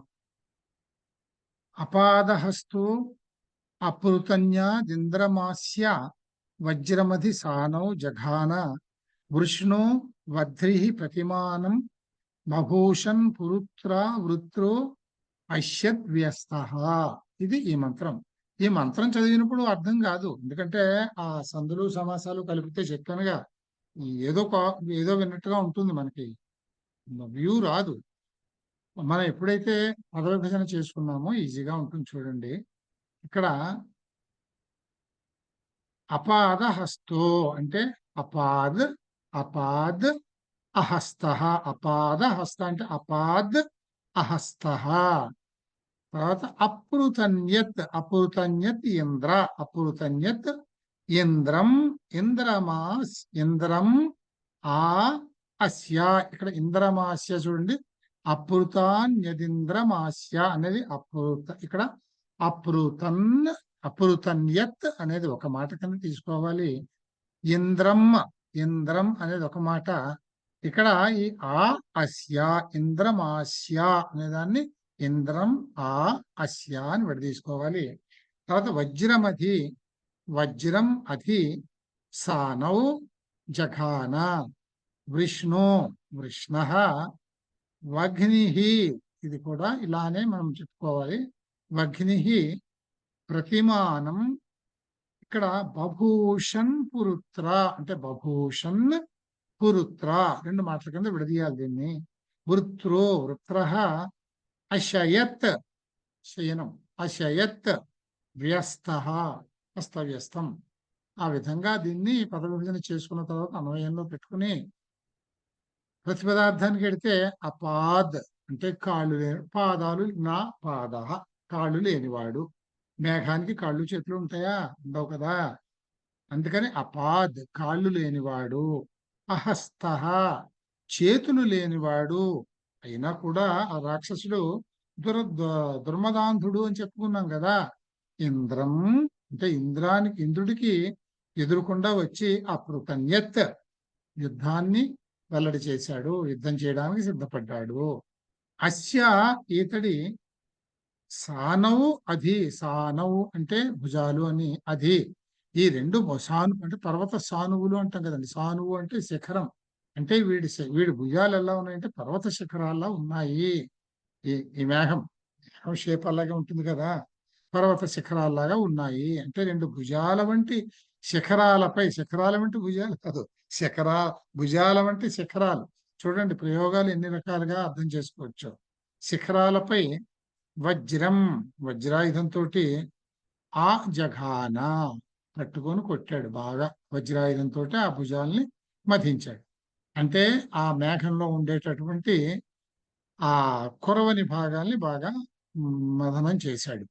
అపాదహస్తు అపృతన్యాదింద్రమాస్య వజ్రమధి సానౌ జఘాన వృష్ణో వధ్రి ప్రతిమానం బభూషణ్ పురుత్ర వృత్రో అశ్యద్వ్యస్త. ఇది ఈ మంత్రం. ఈ మంత్రం చదివినప్పుడు అర్థం కాదు, ఎందుకంటే ఆ సందులు సమాసాలు కలిపితే చెప్పానుగా ఏదో ఏదో విన్నట్టుగా ఉంటుంది, మనకి వ్యూ రాదు. మనం ఎప్పుడైతే పద విభజన చేసుకున్నామో ఈజీగా ఉంటుంది. చూడండి ఇక్కడ అపాద హస్తో అంటే అపాద్, అపాద్ అహస్త, అపాద హస్త అంటే అపాద్ అహస్త. తర్వాత అపృతన్యత్, అపృతన్యత్ ఇంద్ర, అపృతన్యత్ ఇంద్రం, ఇంద్రమాస్, ఇంద్రం ఆ అస్య. ఇక్కడ ఇంద్రమాస్య చూడండి, అపృతాన్యదింద్రమాస్య అనేది అపృత, ఇక్కడ అపృతన్, అపృతన్యత్ అనేది ఒక మాట కింద తీసుకోవాలి. ఇంద్రం, ఇంద్రం అనేది ఒక మాట. ఇక్కడ ఈ ఆ అస్య, ఇంద్రమాస్య అనేదాన్ని ఇంద్రం ఆ అస్య అని విడదీసుకోవాలి. తర్వాత వజ్రమధి, వజ్రం అధి సానౌ జఘాన వృష్ణో, వృష్ణ వఘ్ని, ఇది కూడా ఇలానే మనం చెప్పుకోవాలి. వఘ్ని ప్రతిమానం. ఇక్కడ బభూషణ్ పురుత్ర అంటే బభూషణ్ పురుత్ర రెండు మాటల కింద విడదీయాలి దీన్ని. వృత్రో వృత్ర అశయత్ శయనం, అశయత్ వ్యస్త అస్తవ్యస్తం. ఆ విధంగా దీన్ని పద విభజన చేసుకున్న తర్వాత అన్వయంలో పెట్టుకుని ప్రతిపదార్థానికి వెడితే అపాద్ అంటే కాళ్ళు పాదాలు, నా పాద కాళ్ళు లేనివాడు. మేఘానికి కాళ్ళు చేతులు ఉంటాయా? ఉండవు కదా. అందుకని అపాద్ కాళ్ళు లేనివాడు. అహస్త చేతులు లేనివాడు. అయినా కూడా ఆ రాక్షసుడు దుర్మదాంధుడు అని చెప్పుకున్నాం కదా. ఇంద్రం అంటే ఇంద్రుడికి ఎదురుకుండా వచ్చి అపృతన్యత్ యుద్ధాన్ని వెల్లడి చేశాడు, యుద్ధం చేయడానికి సిద్ధపడ్డాడు. అస్య ఈతడి సానవు అధి, సానవు అంటే భుజాలు అని, అధి ఈ రెండు సాను అంటే పర్వత సానువులు అంటాం కదండి. సానువు అంటే శిఖరం. అంటే వీడి భుజాలు ఎలా ఉన్నాయంటే పర్వత శిఖరాల్లో ఉన్నాయి. ఈ మేఘం షేప్ అలాగే ఉంటుంది కదా, పర్వత శిఖరాల్లాగా ఉన్నాయి. అంటే రెండు భుజాల వంటి శిఖరాలపై, శిఖరాల వంటి భుజాలు కాదు, భుజాల వంటి శిఖరాలు. చూడండి ప్రయోగాలు ఎన్ని రకాలుగా అర్థం చేసుకోవచ్చు. శిఖరాలపై వజ్రం, వజ్రాయుధంతో ఆ జఘాన పట్టుకొని కొట్టాడు బాగా. వజ్రాయుధంతో ఆ భుజాల్ని మధించాడు. అంటే ఆ మేఘంలో ఉండేటటువంటి ఆ కొరవని భాగాల్ని బాగా మదనం చేశాడు.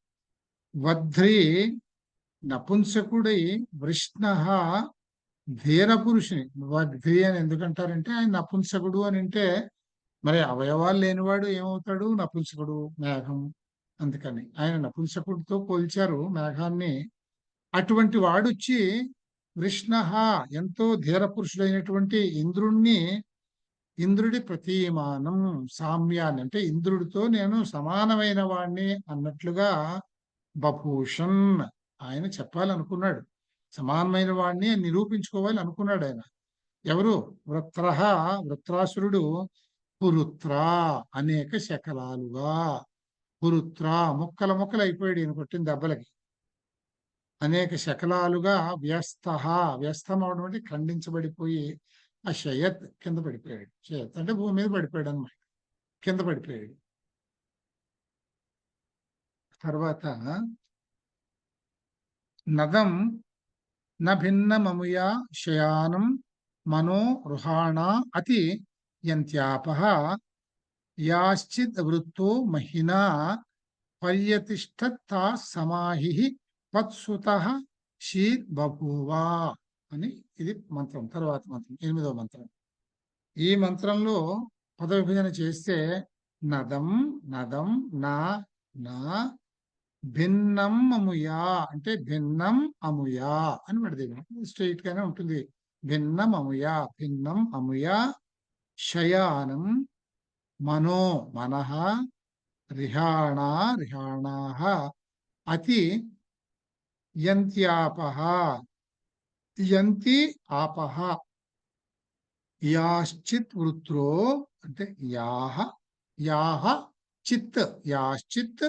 వధ్రి నపుంసకుడై వృష్ణ ధీర పురుషుని. వధ్రి అని ఎందుకంటారంటే ఆయన నపుంసకుడు అని. అంటే మరి అవయవాలు లేనివాడు ఏమవుతాడు? నపుంసకుడు, మేఘం. అందుకని ఆయన నపుంసకుడితో పోల్చారు మేఘాన్ని. అటువంటి వాడొచ్చి వృష్ణ ఎంతో ధీర పురుషుడైనటువంటి ఇంద్రుడి ప్రతీమానం, సామ్యాన్ని అంటే ఇంద్రుడితో నేను సమానమైన వాణ్ణి అన్నట్లుగా బభూషణ్ ఆయన చెప్పాలనుకున్నాడు. సమానమైన వాణ్ణి నిరూపించుకోవాలి అనుకున్నాడు ఆయన. ఎవరు? వృత్రాసురుడు పురుత్ర అనేక శకలాలుగా, పురుత్ర ముక్కలు అయిపోయాడు ఈయన కొట్టిన దెబ్బలకి. అనేక శకలాలుగా వ్యస్తం అవడం అంటే ఖండించబడిపోయి ఆ షయత్ కింద పడిపోయాడు. షయత్ అంటే భూమి మీద పడిపోయాడు అన్నమాట, కింద పడిపోయాడు. తర్వాత నదం నభిన్నమముయా శయానం మనో రుహాణ అతి యంత్యాపః యాశ్చిద్ వృత్తో మహినా పర్యతిష్ఠతా సమాహి వత్సుతః శీర్ బభూవా అని ఇది మంత్రం. తర్వాత మంత్రం 8వ మంత్రం. ఈ మంత్రంలో పద విభజన చేస్తే నదం నదం నా నా భిన్నం అముయా అంటే భిన్నం అముయా అని పడితే స్ట్రైట్ గానే ఉంటుంది. భిన్నం అముయా, భిన్నం అముయా శయానం మనో మనః రిహాణాః అతి యంత్యాపః యంతి ఆపః యాశ్చిత్ వృత్రో అంటే యాహ చిత్ యాశ్చిత్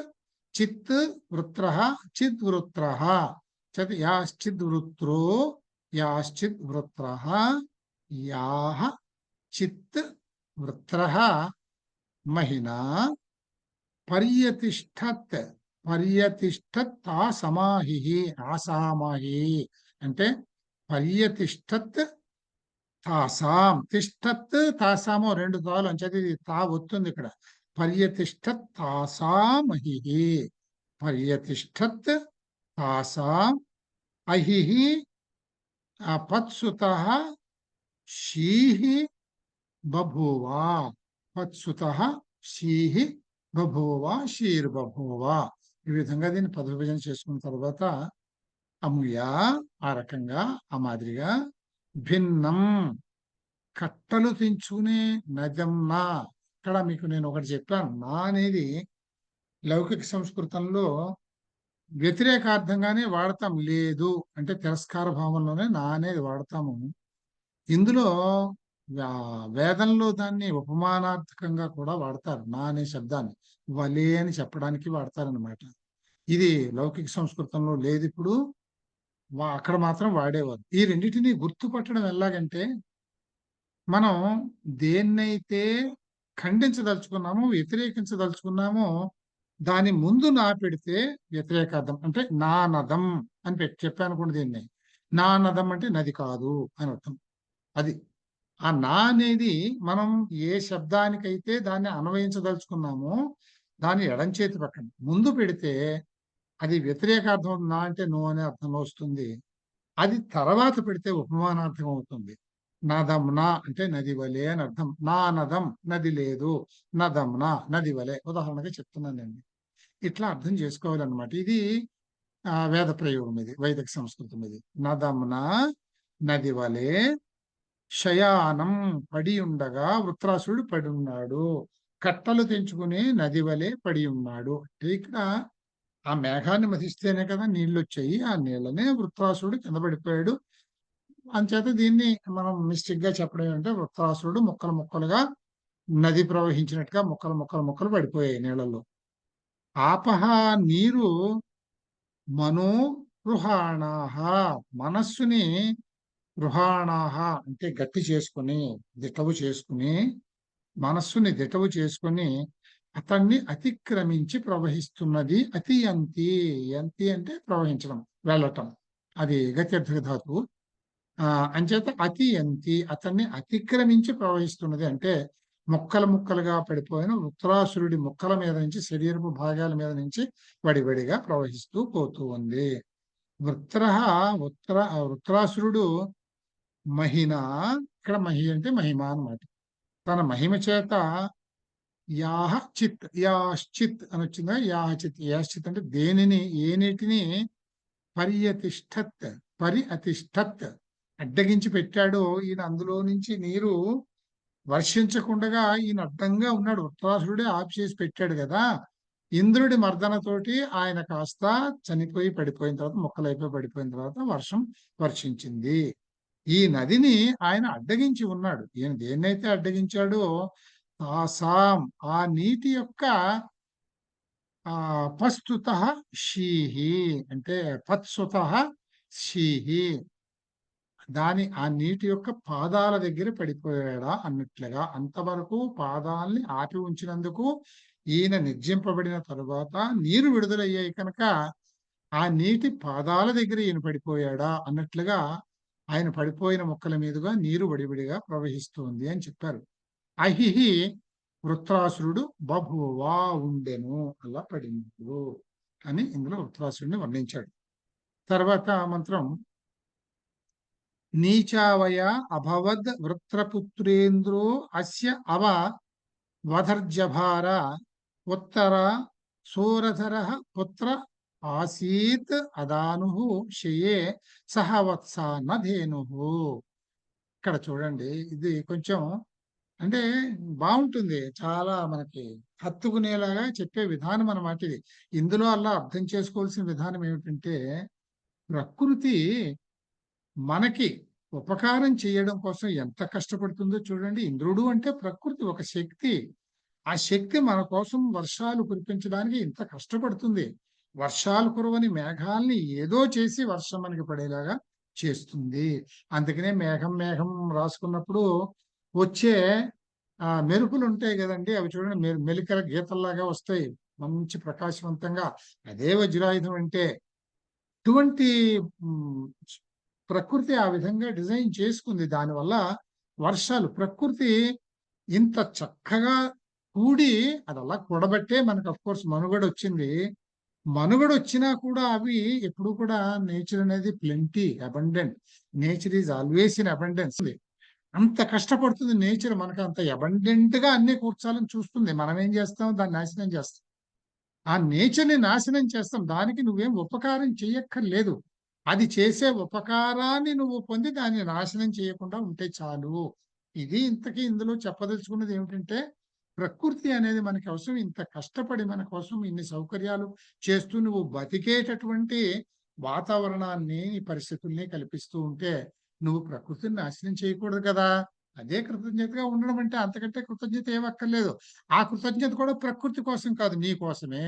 చిత్ వృత్రః చిత్ వృత్రః యాశ్చిద్ వృత్రో యాశ్చిద్ వృత్రః యాహ చిత్ వృత్రః మహినా పర్యతిష్ఠత్ తా సమాహి ఆసామాహి అంటే పర్యతిష్ఠత్ తాసాం. తిష్టత్ తాసామో రెండు తాలు అంచేది తా వస్తుంది ఇక్కడ. పర్యతిష్ఠత్ తాసామహి, పర్యతిష్ఠత్ తాసాం అహిః పత్సుతః శీః బభూవ. పత్సుతః శీః బభూవ శీర్బభూవ. ఈ విధంగా దీన్ని పద విభజన చేసుకున్న తర్వాత అముయా ఆ రకంగా ఆ మాదిరిగా భిన్నం కట్టలు తెంచుకునే నదం నా. ఇక్కడ మీకు నేను ఒకటి చెప్పాను, నా అనేది లౌకిక సంస్కృతంలో వ్యతిరేకార్థంగానే వాడతాం. లేదు అంటే తిరస్కార భావంలోనే నా అనేది వాడతాము. ఇందులో వేదంలో దాన్ని ఉపమానార్థకంగా కూడా వాడతారు. నా అనే శబ్దాన్ని వలే అని చెప్పడానికి వాడతారనమాట. ఇది లౌకిక సంస్కృతంలో లేదు ఇప్పుడు. అక్కడ మాత్రం వాడేవారు. ఈ రెండిటిని గుర్తుపట్టడం ఎలాగంటే, మనం దేన్నైతే ఖండించదలుచుకున్నామో, వ్యతిరేకించదలుచుకున్నామో, దాని ముందు నా పెడితే వ్యతిరేకార్థం. అంటే నానదం అని చెప్పానుకోండి దీన్ని. నానదం అంటే నది కాదు అని అర్థం. అది. ఆ నా అనేది మనం ఏ శబ్దానికైతే దాన్ని అన్వయించదలుచుకున్నామో, దాన్ని ఎడం చేతి పక్కన ముందు పెడితే అది వ్యతిరేకార్థం. నా అంటే నో అనే అర్థంలో వస్తుంది. అది తర్వాత పెడితే ఉపమానార్థం అవుతుంది. నదమున అంటే నది వలె అని అర్థం. నా నదం నది లేదు, నదమున నది వలె. ఉదాహరణగా చెప్తున్నానండి. ఇట్లా అర్థం చేసుకోవాలన్నమాట. ఇది వేద ప్రయోగం, ఇది వైదిక సంస్కృతం. ఇది నదమున నది వలె శయానం పడి ఉండగా వృత్రాసుడు పడి ఉన్నాడు. కట్టలు తెంచుకుని నది వలె పడి ఉన్నాడు అంటే ఇక్కడ ఆ మేఘాన్ని మధిస్తేనే కదా నీళ్ళు వచ్చాయి. ఆ నీళ్ళనే వృత్రాసుడు కింద పడిపోయాడు. అంచేత దీన్ని మనం మిస్టేక్ గా చెప్పడం ఏంటంటే, వృత్రాసురుడు ముక్కలు ముక్కలుగా నది ప్రవహించినట్టుగా ముక్కలు పడిపోయాయి నీళ్ళలో. ఆపహ నీరు మనో గృహాణాహ మనస్సుని గృహాణాహ అంటే గట్టి చేసుకుని, దిటవు చేసుకుని, మనస్సుని దిటవు చేసుకుని అతన్ని అతిక్రమించి ప్రవహిస్తున్నది. అతియంతి. యంతి అంటే ప్రవహించడం, వెళ్ళటం. అది గత్యర్థక ధాతువు. అంచేత అతియంతి అతన్ని అతిక్రమించి ప్రవహిస్తున్నది. అంటే ముక్కలుగా పడిపోయిన వృత్రాసురుడి ముక్కల మీద నుంచి, శరీరపు భాగాల మీద నుంచి వడివడిగా ప్రవహిస్తూ పోతూ ఉంది. వృత్రాసురుడు మహిన, ఇక్కడ మహి అంటే మహిమ అన్నమాట. తన మహిమ చేత యాశ్చిత్ అని వచ్చిందా? యాశ్చిత్ అంటే దేనిని, ఏనిటిని అతిష్టత్ అడ్డగించి పెట్టాడో, ఈయన అందులో నుంచి నీరు వర్షించకుండా ఈయన అడ్డంగా ఉన్నాడు. వృత్రాసురుడే ఆపు చేసి పెట్టాడు కదా. ఇంద్రుడి మర్దనతోటి ఆయన కాస్త చనిపోయి పడిపోయిన తర్వాత, మొక్కలైపోయి పడిపోయిన తర్వాత వర్షం వర్షించింది. ఈ నదిని ఆయన అడ్డగించి ఉన్నాడు. ఈయన దేన్నైతే అడ్డగించాడో తాసాం ఆ నీటి యొక్క పస్తుత షీహి అంటే పత్సుత షీహి ఆ నీటి యొక్క పాదాల దగ్గర పడిపోయాడా అన్నట్లుగా, అంతవరకు పాదాలని ఆపి ఉంచినందుకు ఈయన నిర్జింపబడిన తరువాత నీరు విడుదలయ్యాయి కనుక ఆ నీటి పాదాల దగ్గర ఈయన పడిపోయాడా అన్నట్లుగా ఆయన పడిపోయిన మొక్కల మీదుగా నీరు వడివిడిగా ప్రవహిస్తుంది అని చెప్పారు. అహిహి వృత్రాసురుడు బభువా ఉండెను, అలా పడిండు అని ఇందులో వృత్రాసురుడిని వర్ణించాడు. తర్వాత మంత్రం నీచావయ అభవద్ వృత్రపుత్రేంద్రో అస్య అవ వధర్జభార ఉత్తర సోరధర పుత్ర ఆసీత్ అదాను శయే సహవత్స నధేను. ఇక్కడ చూడండి, ఇది కొంచెం అంటే బాగుంటుంది, చాలా మనకి హత్తుకునేలాగా చెప్పే విధానం అన్నమాట ఇది. ఇందులో అలా అర్థం చేసుకోవాల్సిన విధానం ఏమిటంటే, ప్రకృతి మనకి ఉపకారం చేయడం కోసం ఎంత కష్టపడుతుందో చూడండి. ఇంద్రుడు అంటే ప్రకృతి, ఒక శక్తి. ఆ శక్తి మన కోసం వర్షాలు కురిపించడానికి ఇంత కష్టపడుతుంది. వర్షాలు కురవని మేఘాల్ని ఏదో చేసి వర్షం మనకి పడేలాగా చేస్తుంది. అందుకనే మేఘం రాసుకున్నప్పుడు వచ్చే మెరుపులు ఉంటాయి కదండి, అవి చూడండి మెలికల గీతల్లాగా వస్తాయి, మంచి ప్రకాశవంతంగా. అదే వజ్రాయుధం అంటే. ఇటువంటి ప్రకృతి ఆ విధంగా డిజైన్ చేసుకుంది. దానివల్ల వర్షాలు, ప్రకృతి ఇంత చక్కగా కూడి అది అలా కూడబట్టే మనకు అఫ్ కోర్స్ మనుగడ వచ్చింది. మనుగడ వచ్చినా కూడా అవి ఎప్పుడు కూడా, నేచర్ అనేది plenty, abundant. Nature is always in abundance. అంత కష్టపడుతుంది నేచర్, మనకు అంత అబండెంట్ గా అన్ని కూర్చాలని చూస్తుంది. మనం ఏం చేస్తాం? దాన్ని నాశనం చేస్తాం. ఆ నేచర్ని నాశనం చేస్తాం. దానికి నువ్వేం ఉపకారం చెయ్యక్కర్లేదు. అది చేసే ఉపకారాన్ని నువ్వు పొంది దాన్ని నాశనం చేయకుండా ఉంటే చాలు. ఇది ఇంతకీ ఇందులో చెప్పదలుచుకున్నది ఏమిటంటే, ప్రకృతి అనేది మనకి అవసరం. ఇంత కష్టపడి మన కోసం ఇన్ని సౌకర్యాలు చేస్తూ నువ్వు బతికేటటువంటి వాతావరణాన్ని, పరిస్థితుల్ని కల్పిస్తూ ఉంటే నువ్వు ప్రకృతిని నాశనం చేయకూడదు కదా అదే కృతజ్ఞతగా ఉండడం అంటే అంతకంటే కృతజ్ఞత ఏమి అక్కర్లేదు. ఆ కృతజ్ఞత కూడా ప్రకృతి కోసం కాదు, నీ కోసమే.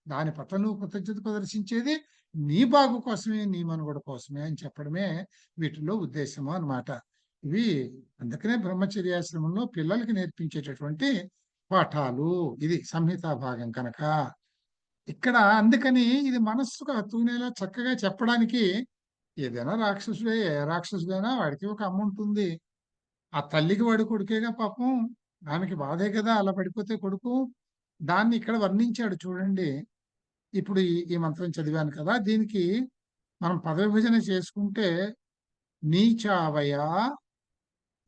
దాని పట్ల నువ్వు కృతజ్ఞత ప్రదర్శించేది నీ బాగు కోసమే, నీ మనుగడ కోసమే అని చెప్పడమే వీటిలో ఉద్దేశము అన్నమాట. ఇవి అందుకనే బ్రహ్మచర్యాశ్రమంలో పిల్లలకి నేర్పించేటటువంటి పాఠాలు. ఇది సంహితా భాగం కనుక. ఇక్కడ అందుకని ఇది మనస్సుకు హత్తుకునేలా చక్కగా చెప్పడానికి, ఏదైనా రాక్షసుడే, ఏ రాక్షసుడైనా వాడికి ఒక అమ్మ ఉంటుంది. ఆ తల్లికి వాడి కొడుకేగా పాపం. ఆమెకి బాధే కదా అలా పడిపోతే కొడుకు. దాన్ని ఇక్కడ వర్ణించాడు చూడండి. ఇప్పుడు ఈ మంత్రం చదివాను కదా! దీనికి మనం పద విభజన చేసుకుంటే, నీచావయ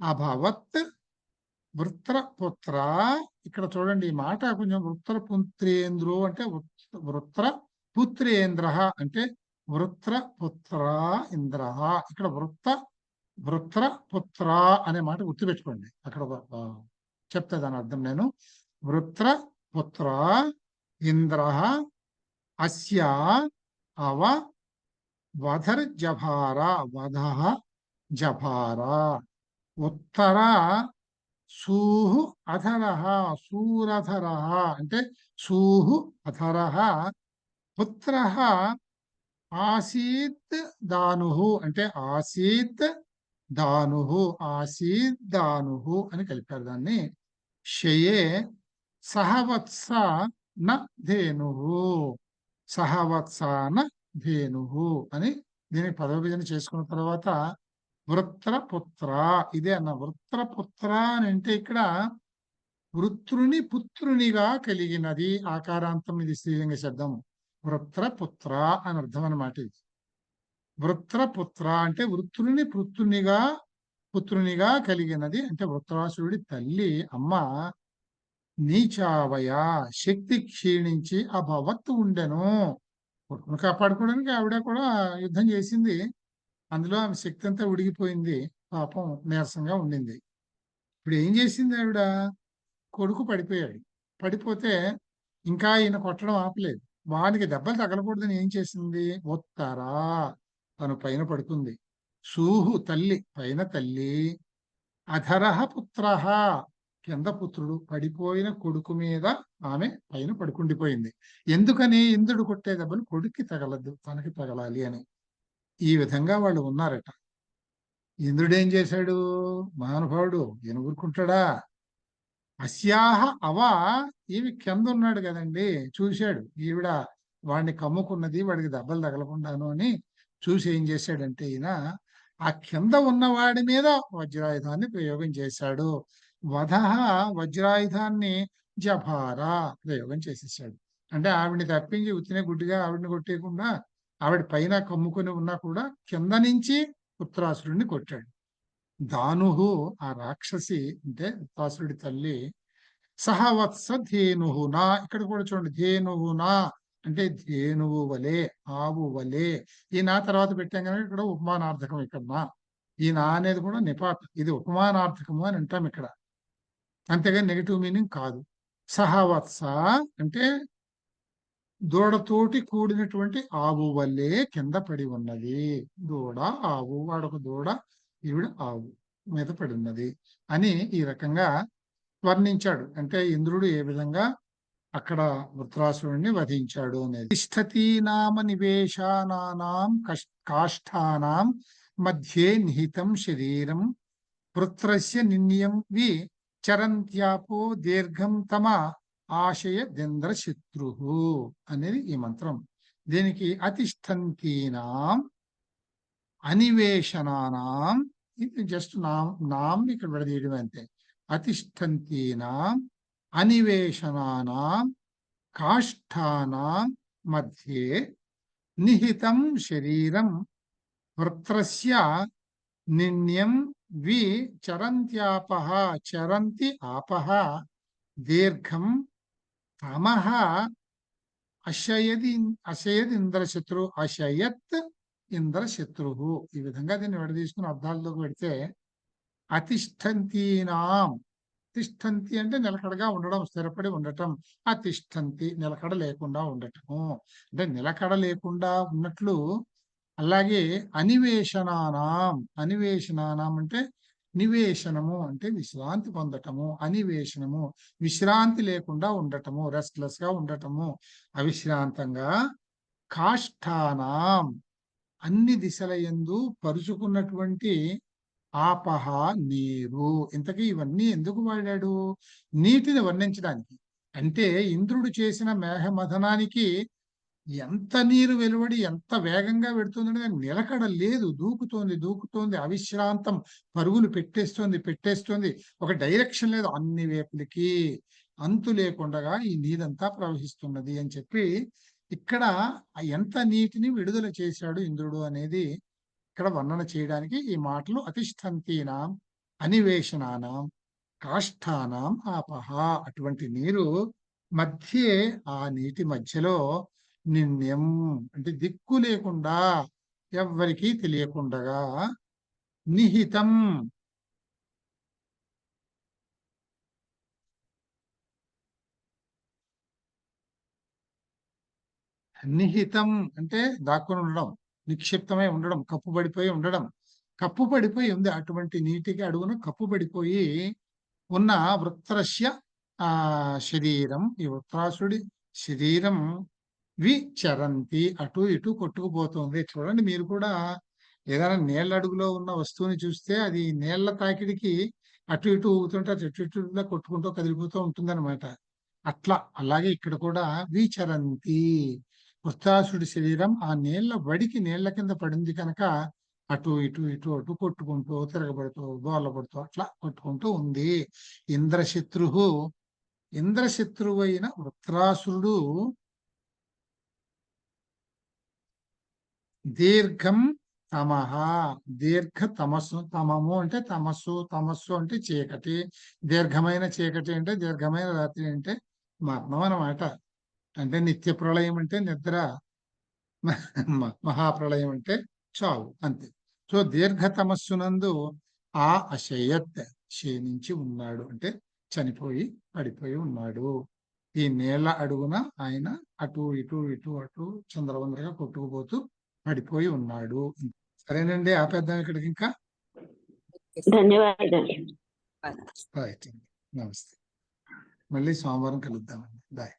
అభవత్ వృత్రపుత్ర. ఇక్కడ చూడండి ఈ మాట కొంచెం వృత్రపుత్రేంద్రో అంటే వృత్ర పుత్రేంద్ర అంటే వృత్రపుత్ర ఇంద్ర. ఇక్కడ వృత్రపుత్ర అనే మాట గుర్తుపెట్టుకోండి. అక్కడ చెప్తా దాని అర్థం నేను. వృత్రపుత్ర ఇంద్ర అస్య అవ వధర్జభార వధ జభార ఉత్తర సూహు అధరః సూరధరః అంటే సూహు అధరః పుత్రః ఆసీత్ దానుహు అంటే ఆసీత్ దానుహు ఆసీత్ దానుహు అని కలిపారు దాన్ని. శయే సహవత్స న ధేనుహు సహవత్స న ధేనుహు అని దీనికి పదవిభజన చేసుకున్న తర్వాత వృత్రపుత్ర ఇదే అన్న. వృత్రపుత్ర అని అంటే ఇక్కడ వృత్రుని పుత్రునిగా కలిగినది. ఆకారాంతం ఇది స్త్రీలింగ శబ్దం. వృత్రపుత్ర అని అర్థం అన్నమాట. ఇది వృత్రపుత్ర అంటే వృత్రుని పుత్రునిగా కలిగినది అంటే వృత్రాసురుడి తల్లి అమ్మ. నీచావయ శక్తి క్షీణించి అభవత్తు ఉండెను. కొడుకును కాపాడుకోవడానికి ఆవిడ కూడా యుద్ధం చేసింది. అందులో ఆమె శక్తి అంతా ఉడిగిపోయింది. పాపం నీరసంగా ఉండింది. ఇప్పుడు ఏం చేసింది ఆవిడ? కొడుకు పడిపోయాడు. పడిపోతే ఇంకా ఈయన కొట్టడం ఆపలేదు. వానికి దెబ్బలు తగలకూడదని ఏం చేసింది? ఒత్తరా తను పైన పడుకుంది. సూహు తల్లి పైన తల్లి. అధరః పుత్రః కింద పుత్రుడు. పడిపోయిన కొడుకు మీద ఆమె పైన పడుకుండిపోయింది. ఎందుకని? ఇంద్రుడు కొట్టే దెబ్బలు కొడుక్కి తగలద్దు, తనకి తగలాలి అని. ఈ విధంగా వాళ్ళు ఉన్నారట. ఇంద్రుడు ఏం చేశాడు? మహానుభావుడు ఈయన ఊరుకుంటాడా? అస్యాహ అవ ఈమె కింద ఉన్నాడు కదండి, చూశాడు. ఈవిడ వాడిని కమ్ముకున్నది, వాడికి దెబ్బలు తగలకుండాను అని చూసి ఏం చేశాడంటే ఈయన ఆ కింద ఉన్నవాడి మీద వజ్రాయుధాన్ని ప్రయోగం చేశాడు. వధః వజ్రాయుధాన్ని జభార ప్రయోగం చేసేసాడు. అంటే ఆవిడ్ని తప్పించి ఉత్తినే గుడ్డిగా ఆవిడ్ని కొట్టేయకుండా ఆవిడ పైన కమ్ముకొని ఉన్నా కూడా కింద నుంచి వృత్రాసురుడిని కొట్టాడు. దానుహు ఆ రాక్షసి అంటే వృత్రాసురుడి తల్లి. సహవత్స ధేనుహునా ఇక్కడ కూడా చూడండి, ధేనుహునా అంటే ధేనువు వలె, ఆవు వలె. ఈ నా తర్వాత పెట్టాం కనుక ఇక్కడ ఉపమానార్థకం. ఇక్కడ నా ఈ నా అనేది కూడా నిపాత, ఇది ఉపమానార్థకము అని అంటాం ఇక్కడ, అంతేగాని నెగిటివ్ మీనింగ్ కాదు. సహవత్స అంటే దూడతోటి కూడినటువంటి ఆవు వల్లే కింద పడి ఉన్నది. దూడ ఆవు, వాడొక దూడ, ఈవిడ ఆవు మీద పడి ఉన్నది అని ఈ రకంగా వర్ణించాడు. అంటే ఇంద్రుడు ఏ విధంగా అక్కడ వృత్రాసురుడిని వధించాడు అనేది. తిష్టతి నామ నివేశానానాం కాష్ఠానాం మధ్యే నిహితం శరీరం వృత్రస్య నిన్యం వి చరంత్యాపో దీర్ఘం తమ ఆశయ దింద్ర శత్రు అనేది ఈ మంత్రం. దీనికి అతిష్టంతీనాం అనివేశనానాం, ఇది జస్ట్ నాం ఇక్కడ విడదీయడం అంతే. అతిష్టంతీనాం అనివేశనానాం కాష్ఠానాం మధ్యే నిహితం శరీరం వృత్రస్య నిన్యం వి చరంత్యాపః చరంతి ఆపః దీర్ఘం తమః అశయద్ ఇంద్రశత్రు అశయత్ ఇంద్రశత్రు. ఈ విధంగా దీన్ని విడదీసుకుని అర్థాల్లోకి పెడితే అతిష్టంతీనాం, తిష్టంతి అంటే నిలకడగా ఉండడం, స్థిరపడి ఉండటం. అతిష్టంతి నిలకడ లేకుండా ఉండటము అంటే నిలకడ లేకుండా ఉన్నట్లు. అలాగే అనివేశనానాం, అనివేశనానాం అంటే నివేశనము అంటే విశ్రాంతి పొందటము, అనివేశనము విశ్రాంతి లేకుండా ఉండటము, రెస్ట్లెస్ గా ఉండటము, అవిశ్రాంతంగా. కాష్టానాం అన్ని దిశల యందు పరుచుకున్నటువంటి ఆపహ నీరు. ఇంతకీ ఇవన్నీ ఎందుకు వాడాడు? నీటిని వర్ణించడానికి. అంటే ఇంద్రుడు చేసిన మేఘమథనానికి ఎంత నీరు వెలువడి ఎంత వేగంగా పెడుతుందంటే నిలకడ లేదు, దూకుతోంది అవిశ్రాంతం, పరుగులు పెట్టేస్తోంది, ఒక డైరెక్షన్ లేదు, అన్ని వైపులకి అంతు లేకుండా ఈ నీరంతా ప్రవహిస్తున్నది అని చెప్పి ఇక్కడ ఎంత నీటిని విడుదల చేశాడు ఇంద్రుడు అనేది ఇక్కడ వర్ణన చేయడానికి ఈ మాటలు అతిష్ఠంతీనాం అనివేశనానాం కాష్టానాం ఆపహ. అటువంటి నీరు మధ్యే, ఆ నీటి మధ్యలో నిన్యం అంటే దిక్కు లేకుండా, ఎవ్వరికీ తెలియకుండగా, నిహితం నిహితం అంటే దాక్కుని ఉండడం, నిక్షిప్తమై ఉండడం, కప్పుబడిపోయి ఉండడం. కప్పుబడిపోయి ఉంది అటువంటి నీటికి అడుగున కప్పుబడిపోయి ఉన్న వృత్రస్య శరీరం, ఈ వృత్రాసుడి శరీరం విచరంతి అటు ఇటు కొట్టుకుపోతుంది. చూడండి మీరు కూడా ఏదైనా నీళ్ళ అడుగులో ఉన్న వస్తువుని చూస్తే అది నీళ్ల తాకిడికి అటు ఇటు ఊగుతుంటే అటు ఇటు కొట్టుకుంటూ కదిలిపోతూ ఉంటుందన్నమాట. అట్లా అలాగే ఇక్కడ కూడా విచరంతి, వృత్రాసుడి శరీరం ఆ నీళ్ల వడికి నీళ్ల కింద పడింది కనుక అటు ఇటు కొట్టుకుంటూ తిరగబడుతూ గోళ్ళపడుతూ అట్లా కొట్టుకుంటూ ఉంది. ఇంద్రశత్రువైన వృత్రాసురుడు దీర్ఘం తమహ, దీర్ఘ తమస్సు, తమము అంటే తమస్సు అంటే చీకటి, దీర్ఘమైన చీకటి అంటే దీర్ఘమైన రాత్రి అంటే మరణం అన్నమాట. అంటే నిత్య ప్రళయం అంటే నిద్ర, మహాప్రళయం అంటే చావు, అంతే. సో దీర్ఘ తమస్సునందు ఆ అశయత్ క్షీణించి ఉన్నాడు అంటే చనిపోయి పడిపోయి ఉన్నాడు. ఈ నీళ్ల అడుగున ఆయన అటు అటు చంద్రవందరగా కొట్టుకుపోతూ పడిపోయి ఉన్నాడు. సరేనండి, ఆపేద్దాం ఇక్కడికి. ఇంకా ధన్యవాదాలు. రైట్, నమస్తే. మళ్ళీ సోమవారం కలుద్దామండి. బాయ్.